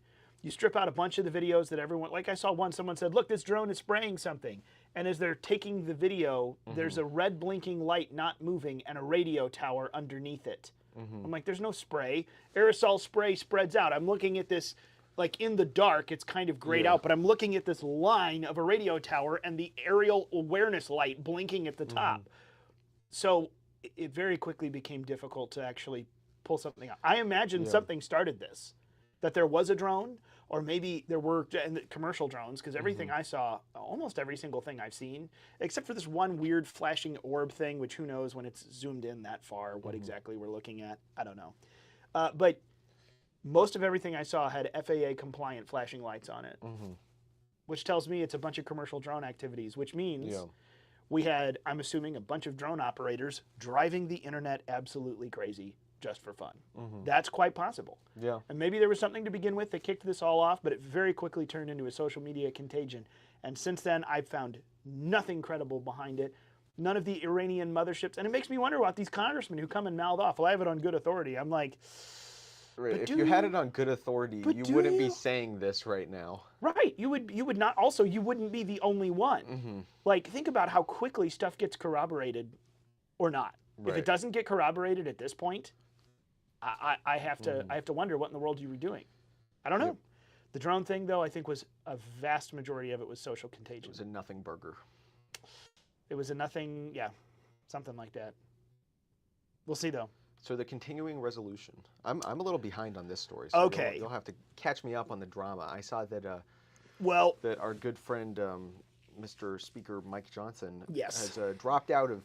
Speaker 2: You strip out a bunch of the videos that everyone, like I saw one, someone said, look, this drone is spraying something. And as they're taking the video, there's a red blinking light not moving and a radio tower underneath it. I'm like, there's no spray. Aerosol spray spreads out. I'm looking at this, like in the dark, it's kind of grayed out, but I'm looking at this line of a radio tower and the aerial awareness light blinking at the top. So it very quickly became difficult to actually pull something out. I imagine something started this, that there was a drone, or maybe there were commercial drones, because everything I saw, almost every single thing I've seen, except for this one weird flashing orb thing, which who knows when it's zoomed in that far, what exactly we're looking at, I don't know. But most of everything I saw had FAA compliant flashing lights on it, which tells me it's a bunch of commercial drone activities, which means we had, I'm assuming, a bunch of drone operators driving the internet absolutely crazy just for fun. That's quite possible.
Speaker 1: Yeah.
Speaker 2: And maybe there was something to begin with that kicked this all off, but it very quickly turned into a social media contagion. And since then, I've found nothing credible behind it. None of the Iranian motherships. And it makes me wonder about these congressmen who come and mouth off. Well, I have it on good authority. I'm like...
Speaker 1: Right. If you had it on good authority, you wouldn't be saying this right now.
Speaker 2: Right. You would not. Also, you wouldn't be the only one. Like, think about how quickly stuff gets corroborated or not.
Speaker 1: Right.
Speaker 2: If it doesn't get corroborated at this point, I have to wonder what in the world you were doing. I don't know. The drone thing, though, I think was a vast majority of it was social contagion.
Speaker 1: It was a nothing burger.
Speaker 2: It was a nothing, yeah, something like that. We'll see, though.
Speaker 1: So the continuing resolution. I'm a little behind on this story. So
Speaker 2: Okay.
Speaker 1: You'll have to catch me up on the drama. I saw that that our good friend, Mr. Speaker Mike Johnson, has dropped out of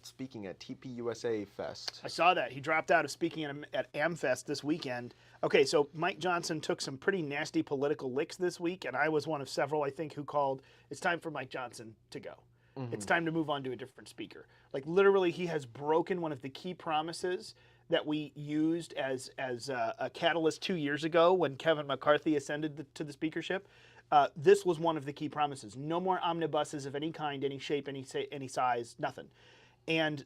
Speaker 1: speaking at TPUSA Fest.
Speaker 2: I saw that. He dropped out of speaking at AmFest this weekend. Okay, so Mike Johnson took some pretty nasty political licks this week, and I was one of several, I think, who called, it's time for Mike Johnson to go. It's time to move on to a different speaker. Like, literally, he has broken one of the key promises that we used as a catalyst 2 years ago when Kevin McCarthy ascended to the speakership. This was one of the key promises. No more omnibuses of any kind, any shape, any size, nothing. And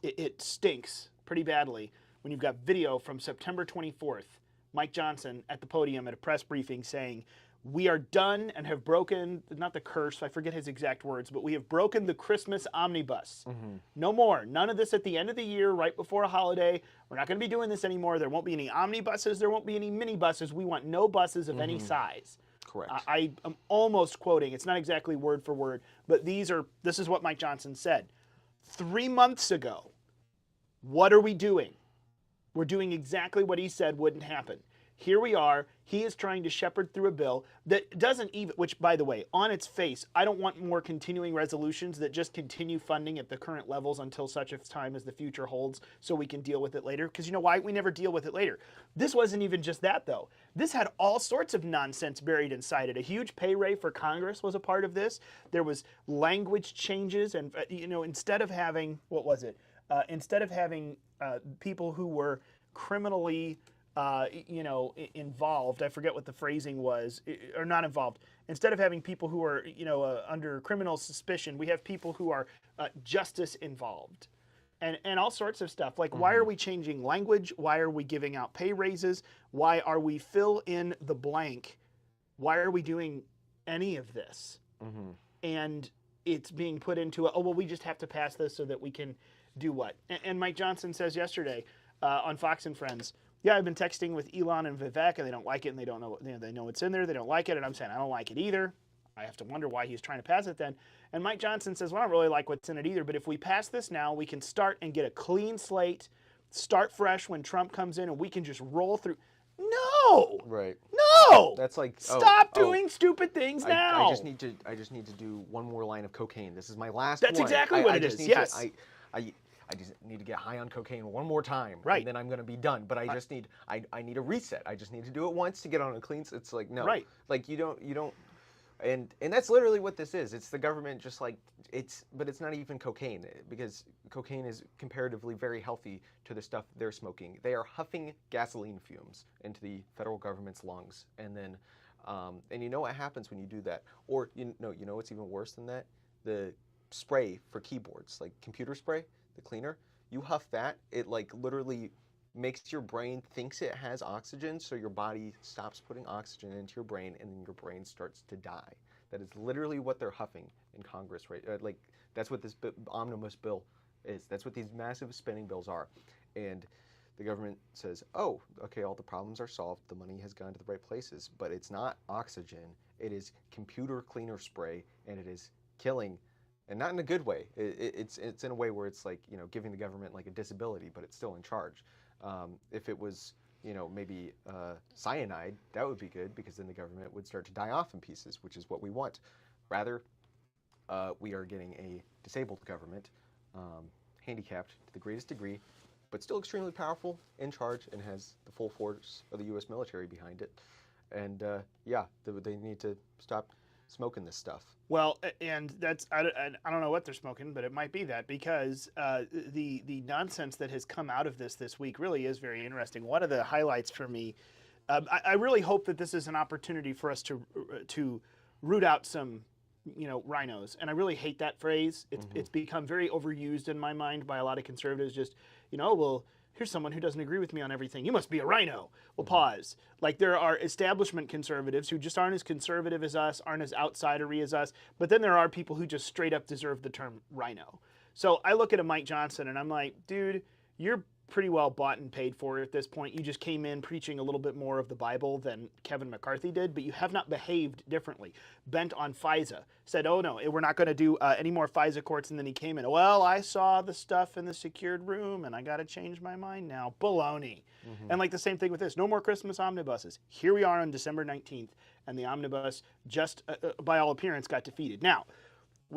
Speaker 2: it stinks pretty badly when you've got video from September 24th, Mike Johnson at the podium at a press briefing saying, we are done and have broken, not the curse, I forget his exact words, but we have broken the Christmas omnibus. No more. None of this at the end of the year, right before a holiday. We're not going to be doing this anymore. There won't be any omnibuses. There won't be any minibuses. We want no buses of any size.
Speaker 1: Correct.
Speaker 2: I am almost quoting. It's not exactly word for word, but this is what Mike Johnson said. 3 months ago, what are we doing? We're doing exactly what he said wouldn't happen. Here we are. He is trying to shepherd through a bill that doesn't even, which, by the way, on its face, I don't want more continuing resolutions that just continue funding at the current levels until such a time as the future holds so we can deal with it later. Because you know why? We never deal with it later. This wasn't even just that, though. This had all sorts of nonsense buried inside it. A huge pay raise for Congress was a part of this. There was language changes. And, instead of having, instead of having people who were criminally involved, I forget what the phrasing was, or not involved. Instead of having people who are, under criminal suspicion, we have people who are justice involved. And all sorts of stuff. Like, why are we changing language? Why are we giving out pay raises? Why are we fill in the blank? Why are we doing any of this? And it's being put into we just have to pass this so that we can do what? And Mike Johnson says yesterday on Fox and Friends, yeah, I've been texting with Elon and Vivek, and they don't like it, and they don't know, they know it's in there. They don't like it, and I'm saying I don't like it either. I have to wonder why he's trying to pass it then. And Mike Johnson says, well, I don't really like what's in it either, but if we pass this now, we can start and get a clean slate, start fresh when Trump comes in, and we can just roll through. No!
Speaker 1: Right.
Speaker 2: No!
Speaker 1: That's like
Speaker 2: stop doing stupid things now.
Speaker 1: I just need to do one more line of cocaine. This is my last
Speaker 2: That's
Speaker 1: one.
Speaker 2: exactly what it is. Yes.
Speaker 1: I just need to get high on cocaine one more time,
Speaker 2: right?
Speaker 1: And then I'm going to be done. But I just need I need a reset. I just need to do it once to get on a clean. It's like no,
Speaker 2: right?
Speaker 1: Like you don't, and that's literally what this is. It's the government just like but it's not even cocaine because cocaine is comparatively very healthy to the stuff they're smoking. They are huffing gasoline fumes into the federal government's lungs, and then and you know what happens when you do that? Or you know what's even worse than that? The spray for keyboards, like computer spray. The cleaner, you huff that, it like literally makes your brain thinks it has oxygen, so your body stops putting oxygen into your brain, and then your brain starts to die. That is literally what they're huffing in Congress, right? Like that's what this omnibus bill is. That's what these massive spending bills are, and the government says, "Oh, okay, all the problems are solved. The money has gone to the right places, but it's not oxygen. It is computer cleaner spray, and it is killing." And not in a good way. It's in a way where it's like, giving the government like a disability, but it's still in charge. If it was, maybe cyanide, that would be good because then the government would start to die off in pieces, which is what we want. Rather, we are getting a disabled government, handicapped to the greatest degree, but still extremely powerful, in charge, and has the full force of the U.S. military behind it. And they need to stop smoking this stuff.
Speaker 2: Well, and that's I don't know what they're smoking, but it might be that because the nonsense that has come out of this week really is very interesting. One of the highlights for me, I really hope that this is an opportunity for us to root out some rhinos, and I really hate that phrase. It's become very overused in my mind by a lot of conservatives. Just well, here's someone who doesn't agree with me on everything. You must be a rhino. Well, pause. Like there are establishment conservatives who just aren't as conservative as us, aren't as outsidery as us, but then there are people who just straight up deserve the term rhino. So I look at a Mike Johnson and I'm like, dude, you're pretty well bought and paid for at this point. You just came in preaching a little bit more of the Bible than Kevin McCarthy did, but you have not behaved differently. Bent on FISA. Said, oh no, we're not going to do any more FISA courts, and then he came in. Well, I saw the stuff in the secured room, and I got to change my mind now. Baloney. And like the same thing with this. No more Christmas omnibuses. Here we are on December 19th, and the omnibus just, by all appearance, got defeated. Now,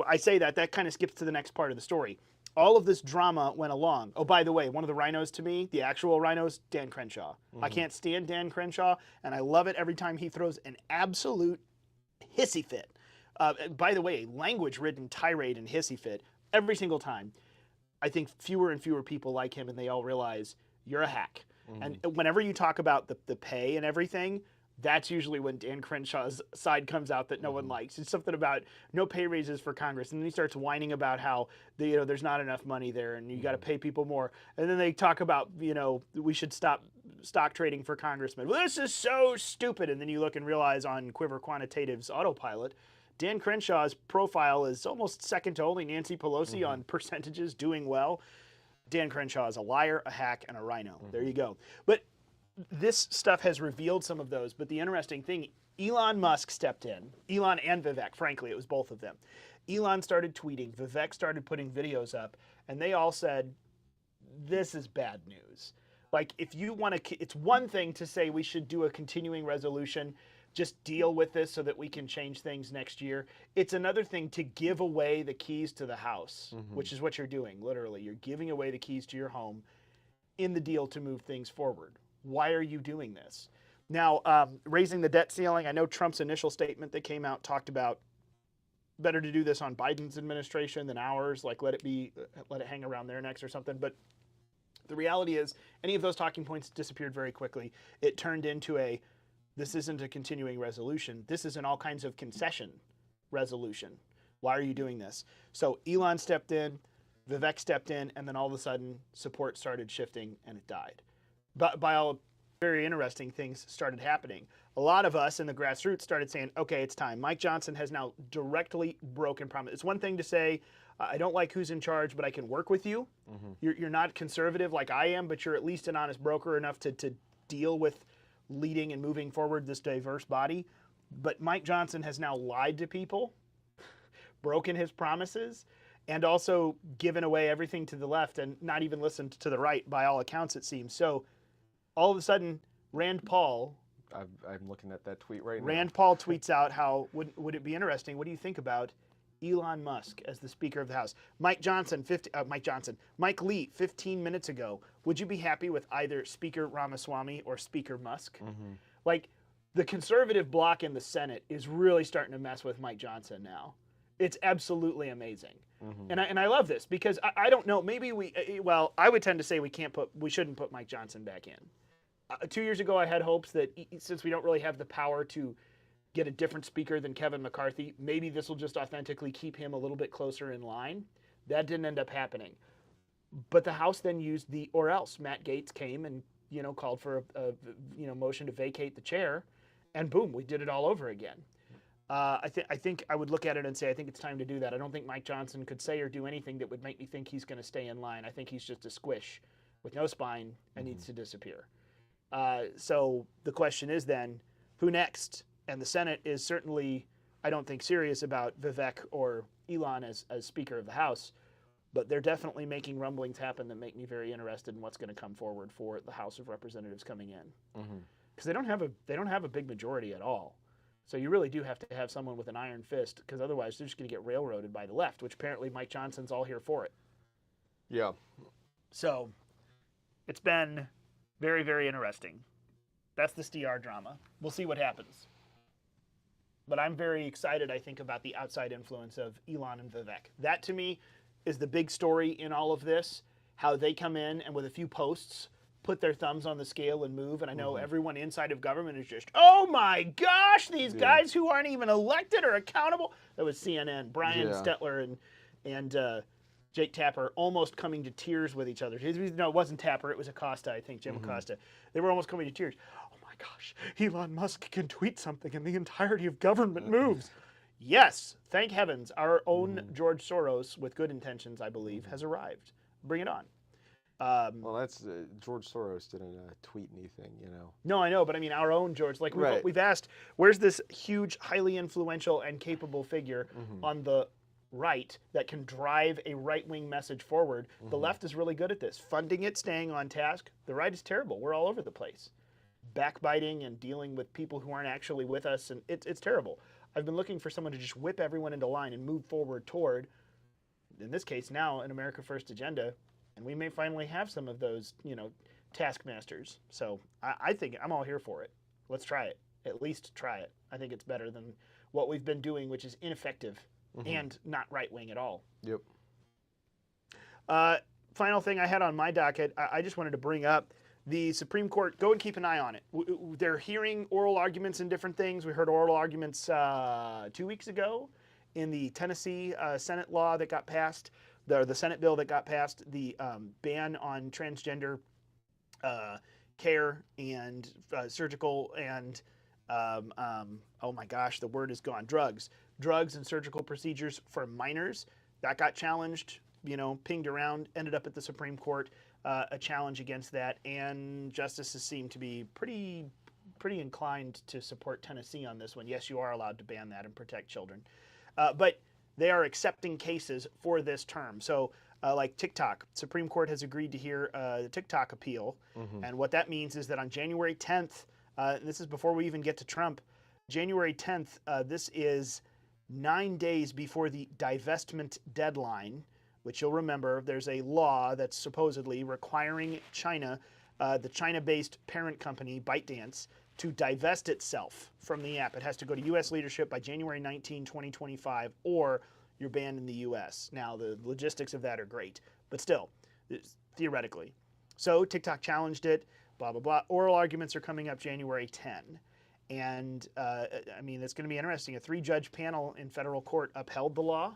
Speaker 2: I say that kind of skips to the next part of the story. All of this drama went along. Oh, by the way, one of the rhinos to me, the actual rhinos, Dan Crenshaw. I can't stand Dan Crenshaw, and I love it every time he throws an absolute hissy fit. By the way, language-ridden tirade and hissy fit every single time. I think fewer and fewer people like him, and they all realize you're a hack. And whenever you talk about the pay and everything, that's usually when Dan Crenshaw's side comes out that no one likes. It's something about no pay raises for Congress. And then he starts whining about how there's not enough money there and you got to pay people more. And then they talk about, we should stop stock trading for congressmen. Well, this is so stupid. And then you look and realize on Quiver Quantitative's autopilot, Dan Crenshaw's profile is almost second to only Nancy Pelosi on percentages doing well. Dan Crenshaw is a liar, a hack, and a rhino. There you go. But this stuff has revealed some of those, but the interesting thing, Elon Musk stepped in. Elon and Vivek, frankly, it was both of them. Elon started tweeting, Vivek started putting videos up, and they all said, this is bad news. Like, if you want to, it's one thing to say we should do a continuing resolution, just deal with this so that we can change things next year. It's another thing to give away the keys to the house, which is what you're doing, literally. You're giving away the keys to your home in the deal to move things forward. Why are you doing this? Now, raising the debt ceiling, I know Trump's initial statement that came out talked about better to do this on Biden's administration than ours, like let it hang around their necks or something. But the reality is any of those talking points disappeared very quickly. It turned into this isn't a continuing resolution. This is an all kinds of concession resolution. Why are you doing this? So Elon stepped in, Vivek stepped in, and then all of a sudden support started shifting and it died. But by all very interesting things started happening. A lot of us in the grassroots started saying, okay, it's time. Mike Johnson has now directly broken promise. It's one thing to say, I don't like who's in charge, but I can work with you. You're not conservative like I am, but you're at least an honest broker enough to deal with leading and moving forward this diverse body. But Mike Johnson has now lied to people, broken his promises, and also given away everything to the left and not even listened to the right, by all accounts, it seems. So all of a sudden, Rand Paul.
Speaker 1: I'm looking at that tweet right now.
Speaker 2: Rand Paul tweets out how, would it be interesting? What do you think about Elon Musk as the Speaker of the House? Mike Lee, 15 minutes ago. Would you be happy with either Speaker Ramaswamy or Speaker Musk?
Speaker 1: Mm-hmm.
Speaker 2: Like, the conservative bloc in the Senate is really starting to mess with Mike Johnson now. It's absolutely amazing. Mm-hmm. And I love this because I don't know, maybe I would tend to say we shouldn't put Mike Johnson back in. 2 years ago, I had hopes that since we don't really have the power to get a different speaker than Kevin McCarthy, maybe this will just authentically keep him a little bit closer in line. That didn't end up happening. But the House then used the or else. Matt Gaetz came and called for a motion to vacate the chair, and boom, we did it all over again. I think I would look at it and say I think it's time to do that. I don't think Mike Johnson could say or do anything that would make me think he's going to stay in line. I think he's just a squish with no spine and needs to disappear. So the question is then, who next? And the Senate is certainly, I don't think, serious about Vivek or Elon as Speaker of the House, but they're definitely making rumblings happen that make me very interested in what's going to come forward for the House of Representatives coming in. Because they don't have a big majority at all. So you really do have to have someone with an iron fist, because otherwise they're just going to get railroaded by the left, which apparently Mike Johnson's all here for it.
Speaker 1: Yeah.
Speaker 2: So it's been very, very interesting. That's the STR drama. We'll see what happens. But I'm very excited, I think, about the outside influence of Elon and Vivek. That, to me, is the big story in all of this, how they come in and with a few posts put their thumbs on the scale and move. And I know everyone inside of government is just, oh my gosh, these guys who aren't even elected are accountable. That was CNN. Brian Stetler and Jake Tapper almost coming to tears with each other. No, it wasn't Tapper. It was Acosta, I think, Jim Acosta. They were almost coming to tears. Oh my gosh, Elon Musk can tweet something and the entirety of government moves. Yes, thank heavens, our own George Soros, with good intentions, I believe, has arrived. Bring it on.
Speaker 1: Well, that's George Soros didn't tweet anything,
Speaker 2: No, I know, but I mean our own George. Like we've asked, where's this huge, highly influential and capable figure on the right that can drive a right-wing message forward? The left is really good at this, funding it, staying on task. The right is terrible. We're all over the place, backbiting and dealing with people who aren't actually with us, and it's terrible. I've been looking for someone to just whip everyone into line and move forward toward, in this case now, an America First agenda. And we may finally have some of those, taskmasters. So I think I'm all here for it. Let's try it. At least try it. I think it's better than what we've been doing, which is ineffective and not right-wing at all.
Speaker 1: Yep.
Speaker 2: Final thing I had on my docket, I just wanted to bring up the Supreme Court. Go and keep an eye on it. They're hearing oral arguments in different things. We heard oral arguments 2 weeks ago in the Tennessee Senate law that got passed. The Senate bill that got passed, the ban on transgender care and surgical and, oh my gosh, the word is gone, drugs and surgical procedures for minors. That got challenged, pinged around, ended up at the Supreme Court, a challenge against that. And justices seem to be pretty inclined to support Tennessee on this one. Yes, you are allowed to ban that and protect children. But they are accepting cases for this term. So like TikTok, Supreme Court has agreed to hear the TikTok appeal. And what that means is that on January 10th, and this is before we even get to Trump, January 10th, this is 9 days before the divestment deadline, which you'll remember there's a law that's supposedly requiring China, the China-based parent company, ByteDance, to divest itself from the app. It has to go to U.S. leadership by January 19, 2025, or you're banned in the U.S. Now, the logistics of that are great, but still, theoretically. So TikTok challenged it, blah, blah, blah. Oral arguments are coming up January 10. And, it's going to be interesting. A 3-judge panel in federal court upheld the law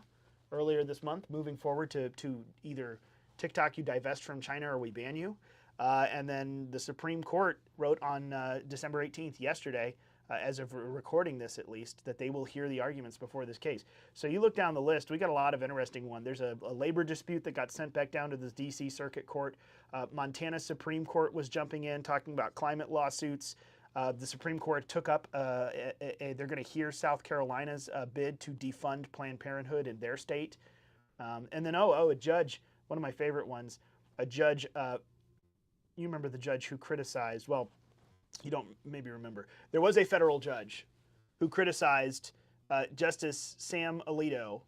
Speaker 2: earlier this month, moving forward to either TikTok, you divest from China, or we ban you. And then the Supreme Court wrote on December 18th, yesterday, as of recording this at least, that they will hear the arguments before this case. So you look down the list, we got a lot of interesting ones. There's a labor dispute that got sent back down to the D.C. Circuit Court. Montana Supreme Court was jumping in, talking about climate lawsuits. The Supreme Court took up, they're going to hear South Carolina's bid to defund Planned Parenthood in their state. And then, a judge, one of my favorite ones, a judge, you remember the judge who criticized, well, you don't maybe remember. There was a federal judge who criticized Justice Sam Alito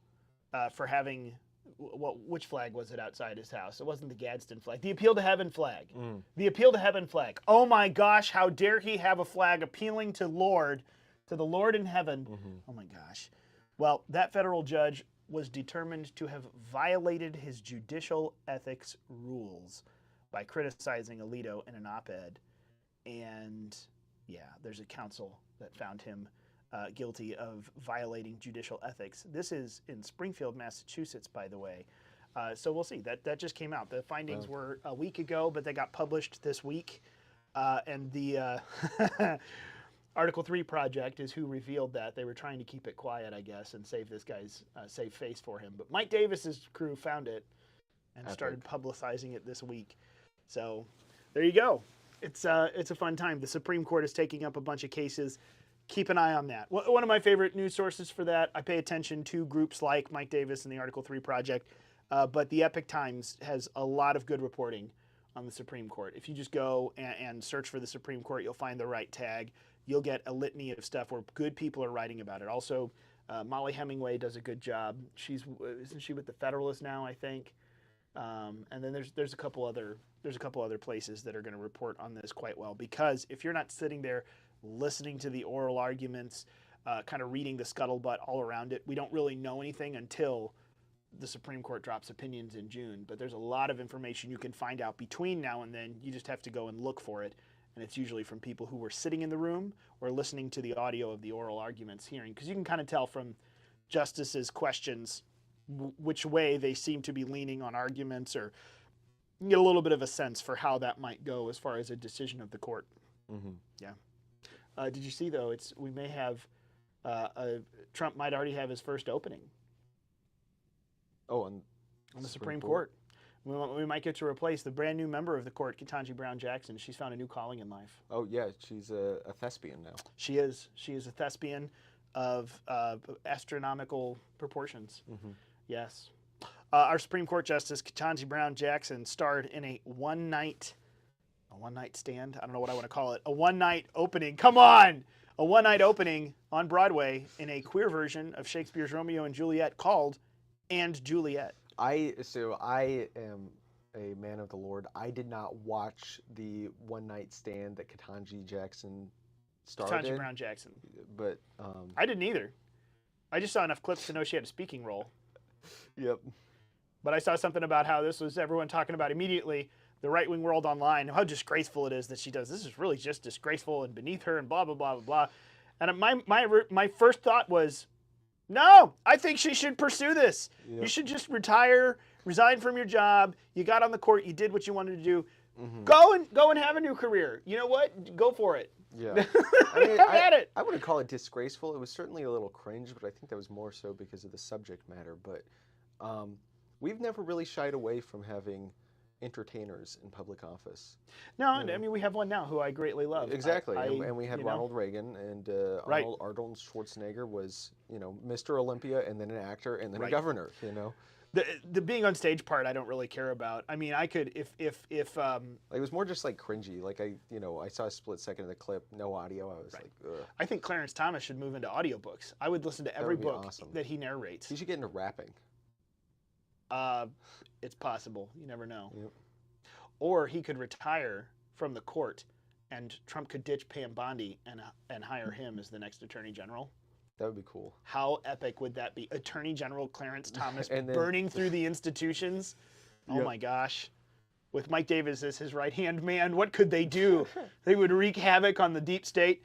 Speaker 2: for having, which flag was it outside his house? It wasn't the Gadsden flag. The Appeal to Heaven flag. The Appeal to Heaven flag. Oh my gosh, how dare he have a flag appealing to the Lord in heaven. Oh my gosh. Well, that federal judge was determined to have violated his judicial ethics rules by criticizing Alito in an op-ed. And yeah, there's a council that found him guilty of violating judicial ethics. This is in Springfield, Massachusetts, by the way. So we'll see. That just came out. The findings were a week ago, but they got published this week. And the Article 3 Project is who revealed that. They were trying to keep it quiet, I guess, and save this guy's save face for him. But Mike Davis's crew found it and started publicizing it this week. So there you go. It's a fun time. The Supreme Court is taking up a bunch of cases. Keep an eye on that. One of my favorite news sources for that, I pay attention to groups like Mike Davis and the Article 3 Project, but the Epic Times has a lot of good reporting on the Supreme Court. If you just go and search for the Supreme Court, you'll find the right tag. You'll get a litany of stuff where good people are writing about it. Also, Molly Hemingway does a good job. Isn't she with the Federalist now, I think? And then there's a couple other places that are going to report on this quite well, because if you're not sitting there listening to the oral arguments, kind of reading the scuttlebutt all around it, we don't really know anything until the Supreme Court drops opinions in June. But there's a lot of information you can find out between now and then. You just have to go and look for it, and it's usually from people who were sitting in the room or listening to the audio of the oral arguments hearing, because you can kind of tell from justices' questions which way they seem to be leaning on arguments, or you get a little bit of a sense for how that might go as far as a decision of the court. Yeah. Did you see, though, we may have, Trump might already have his first opening.
Speaker 1: Oh, on
Speaker 2: the Supreme Court. We might get to replace the brand new member of the court, Ketanji Brown Jackson. She's found a new calling in life.
Speaker 1: Oh, yeah, she's a thespian now.
Speaker 2: She is. She is a thespian of astronomical proportions. Yes. Our Supreme Court Justice, Ketanji Brown Jackson, starred in a one-night stand? I don't know what I want to call it. A one-night opening. Come on! A one-night opening on Broadway in a queer version of Shakespeare's Romeo and Juliet called And Juliet. I
Speaker 1: am a man of the Lord. I did not watch the one-night stand that Ketanji Jackson starred in.
Speaker 2: Ketanji Brown Jackson.
Speaker 1: But
Speaker 2: I didn't either. I just saw enough clips to know she had a speaking role.
Speaker 1: Yep.
Speaker 2: But I saw something about how this was everyone talking about immediately, the right-wing world online, how disgraceful it is that she does. This is really just disgraceful and beneath her and blah, blah, blah, blah, blah. And my first thought was, no, I think she should pursue this. Yep. You should just retire, resign from your job. You got on the court. You did what you wanted to do. Go and have a new career. You know what? Go for it.
Speaker 1: Yeah. I wouldn't call it disgraceful. It was certainly a little cringe, but I think that was more so because of the subject matter. But we've never really shied away from having entertainers in public office.
Speaker 2: No, I mean, we have one now who I greatly love.
Speaker 1: Exactly. And we had Ronald Reagan, and Arnold Schwarzenegger was, Mr. Olympia, and then an actor, and then a governor,
Speaker 2: The being on stage part, I don't really care about. I mean, I could if it
Speaker 1: was more just like cringy. Like I saw a split second of the clip, no audio. I was like, ugh.
Speaker 2: I think Clarence Thomas should move into audiobooks. I would listen to every book that he narrates.
Speaker 1: He should get into rapping.
Speaker 2: It's possible. You never know.
Speaker 1: Yep.
Speaker 2: Or he could retire from the court, and Trump could ditch Pam Bondi and hire him as the next Attorney General.
Speaker 1: That would be cool.
Speaker 2: How epic would that be? Attorney General Clarence Thomas burning through the institutions. Oh my gosh. With Mike Davis as his right-hand man, what could they do? They would wreak havoc on the deep state.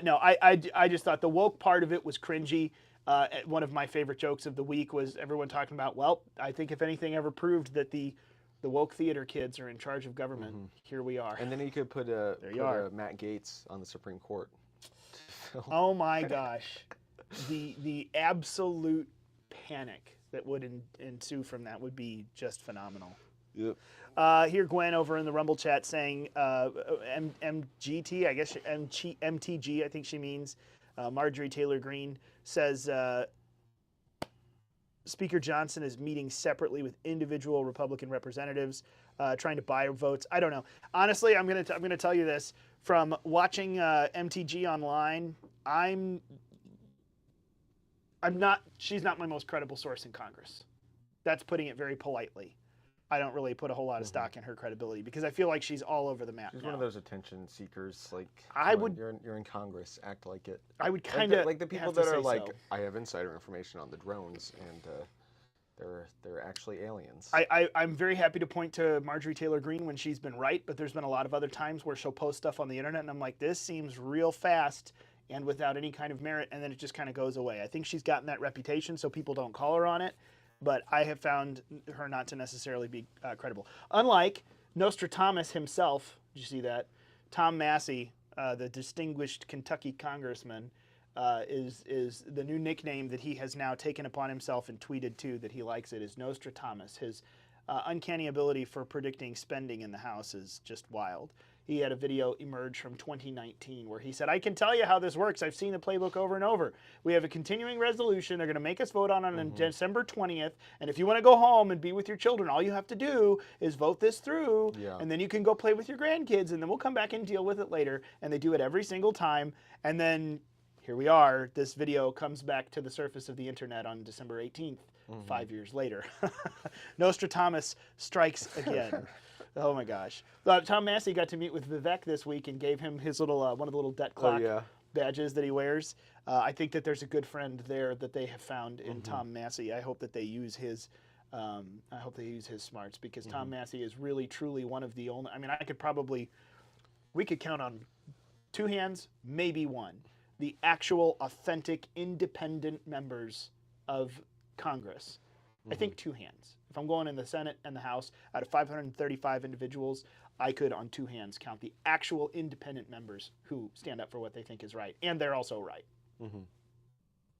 Speaker 2: No, I just thought the woke part of it was cringy. One of my favorite jokes of the week was everyone talking about, well, I think if anything ever proved that the woke theater kids are in charge of government, here we are.
Speaker 1: And then you could put Matt Gaetz on the Supreme Court.
Speaker 2: Oh my gosh. The absolute panic that would ensue from that would be just phenomenal.
Speaker 1: Yep.
Speaker 2: Here, Gwen over in the Rumble chat saying MGT, I guess MTG, I think she means. Marjorie Taylor Greene says Speaker Johnson is meeting separately with individual Republican representatives, trying to buy votes. I don't know. Honestly, I'm gonna tell you this from watching MTG online. She's not my most credible source in Congress. That's putting it very politely. I don't really put a whole lot of stock in her credibility because I feel like she's all over the map.
Speaker 1: She's
Speaker 2: now.
Speaker 1: one of those attention seekers. Like you're in Congress, act like it.
Speaker 2: I would kind of
Speaker 1: like the people that are like, I have insider information on the drones, and they're actually aliens.
Speaker 2: I'm very happy to point to Marjorie Taylor Greene when she's been right, but there's been a lot of other times where she'll post stuff on the internet, and I'm like, this seems real fast and without any kind of merit, and then it just kind of goes away. I think she's gotten that reputation, so people don't call her on it. But I have found her not to necessarily be credible. Unlike Nostradamus himself, did you see that? Tom Massey, the distinguished Kentucky congressman, is the new nickname that he has now taken upon himself and tweeted too that he likes it is Nostradamus. His uncanny ability for predicting spending in the House is just wild. He had a video emerge from 2019 where he said, I can tell you how this works. I've seen the playbook over and over. We have a continuing resolution. They're going to make us vote on December 20th. And if you want to go home and be with your children, all you have to do is vote this through. Yeah. And then you can go play with your grandkids. And then we'll come back and deal with it later. And they do it every single time. And then here we are. This video comes back to the surface of the internet on December 18th, 5 years later. Nostradamus strikes again. Oh my gosh! Tom Massey got to meet with Vivek this week and gave him his little one of the little debt clock badges that he wears. I think that there's a good friend there that they have found in Tom Massey. I hope that they use his. I hope they use his smarts because Tom Massey is really truly one of the only. I mean, we could count on two hands, maybe one, the actual authentic independent members of Congress. I think two hands. If I'm going in the Senate and the House, out of 535 individuals, I could on two hands count the actual independent members who stand up for what they think is right. And they're also right.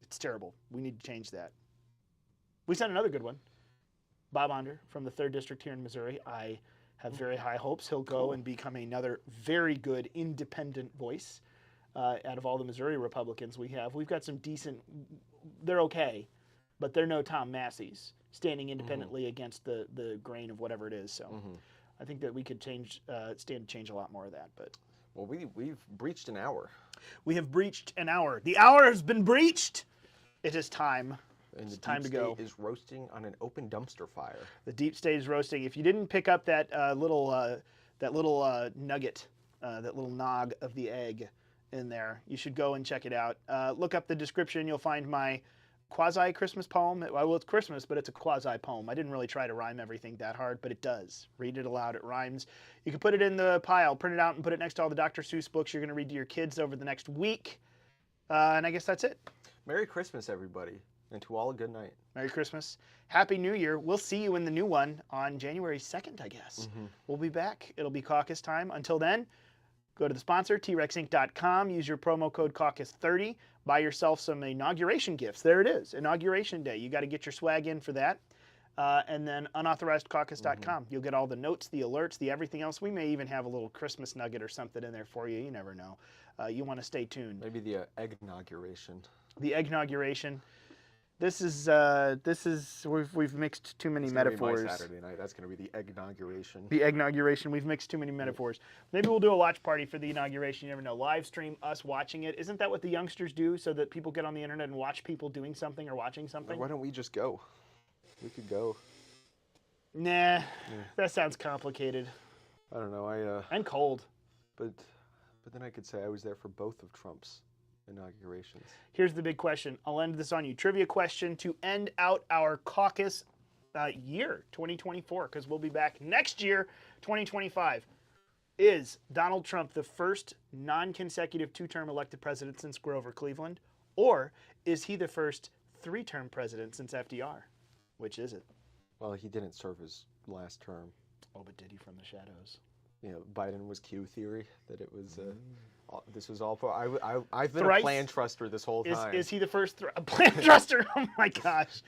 Speaker 2: It's terrible. We need to change that. We sent another good one. Bob Onder from the 3rd District here in Missouri. I have very high hopes he'll go and become another very good independent voice out of all the Missouri Republicans we have. We've got some decent, they're okay, but they're no Tom Masseys standing independently against the grain of whatever it is. So I think that we could stand to change a lot more of that. But
Speaker 1: well, we've breached an hour.
Speaker 2: We have breached an hour. The hour has been breached. It is time.
Speaker 1: And
Speaker 2: it's time to go.
Speaker 1: The deep state is roasting on an open dumpster fire.
Speaker 2: The deep state is roasting. If you didn't pick up that little nugget, that little nog of the egg in there, you should go and check it out. Look up the description. You'll find my quasi-Christmas poem. Well, it's Christmas, but it's a quasi-poem. I didn't really try to rhyme everything that hard, but it does. Read it aloud. It rhymes. You can put it in the pile, print it out, and put it next to all the Dr. Seuss books you're going to read to your kids over the next week. And I guess that's it.
Speaker 1: Merry Christmas, everybody. And to all a good night.
Speaker 2: Merry Christmas. Happy New Year. We'll see you in the new one on January 2nd, I guess. We'll be back. It'll be caucus time. Until then, go to the sponsor, trexinc.com. Use your promo code caucus30. Buy yourself some inauguration gifts. There it is, Inauguration Day. You got to get your swag in for that. And then unauthorizedcaucus.com. You'll get all the notes, the alerts, the everything else. We may even have a little Christmas nugget or something in there for you. You never know. You want to stay tuned.
Speaker 1: Maybe the egg-inauguration.
Speaker 2: The egg-inauguration. We've mixed too many metaphors.
Speaker 1: Gonna be my Saturday night. That's going to be the egg-inauguration.
Speaker 2: The egg-inauguration. We've mixed too many metaphors. Maybe we'll do a watch party for the inauguration. You never know. Live stream us watching it. Isn't that what the youngsters do so that people get on the internet and watch people doing something or watching something?
Speaker 1: Why don't we just go? We could go.
Speaker 2: Nah, that sounds complicated.
Speaker 1: I don't know.
Speaker 2: And cold.
Speaker 1: But then I could say I was there for both of Trump's inaugurations.
Speaker 2: Here's the big question. I'll end this on you. Trivia question to end out our caucus year 2024, because we'll be back next year, 2025. Is Donald Trump the first non-consecutive two-term elected president since Grover Cleveland, or is he the first three-term president since FDR? Which is it?
Speaker 1: Well, he didn't serve his last term.
Speaker 2: Oh, but did he from the shadows?
Speaker 1: You know, Biden was Q theory, that it was, this was all for, I've been a plan truster this whole time.
Speaker 2: Is he the first plan truster? Oh my gosh.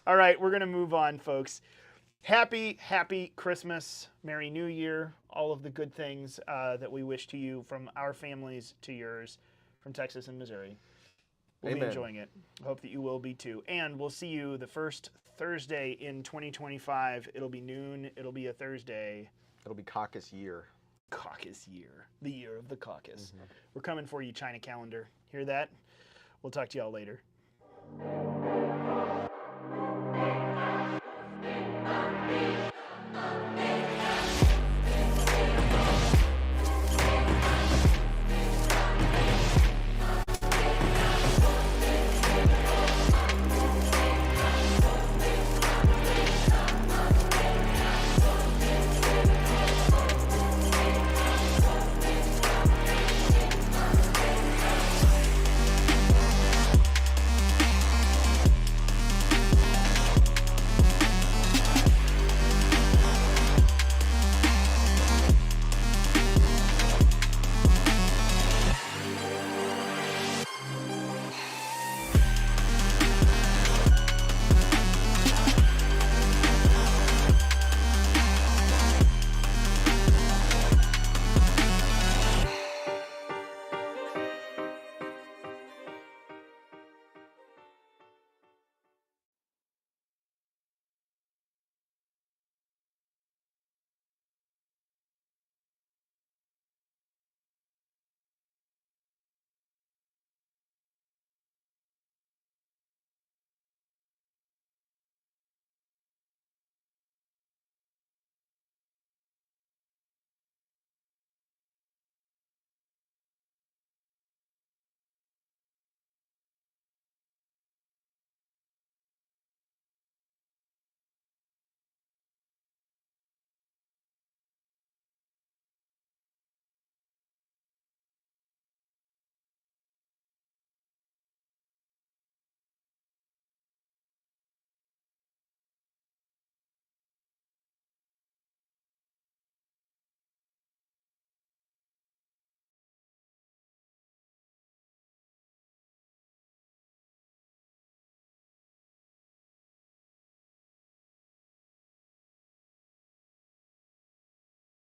Speaker 2: All right, we're going to move on, folks. Happy Christmas, Merry New Year, all of the good things that we wish to you from our families to yours, from Texas and Missouri. We'll be enjoying it. I hope that you will be too. And we'll see you the first Thursday in 2025. It'll be noon. It'll be a Thursday.
Speaker 1: It'll be caucus year.
Speaker 2: Caucus year. The year of the caucus. We're coming for you, China calendar. Hear that? We'll talk to y'all later.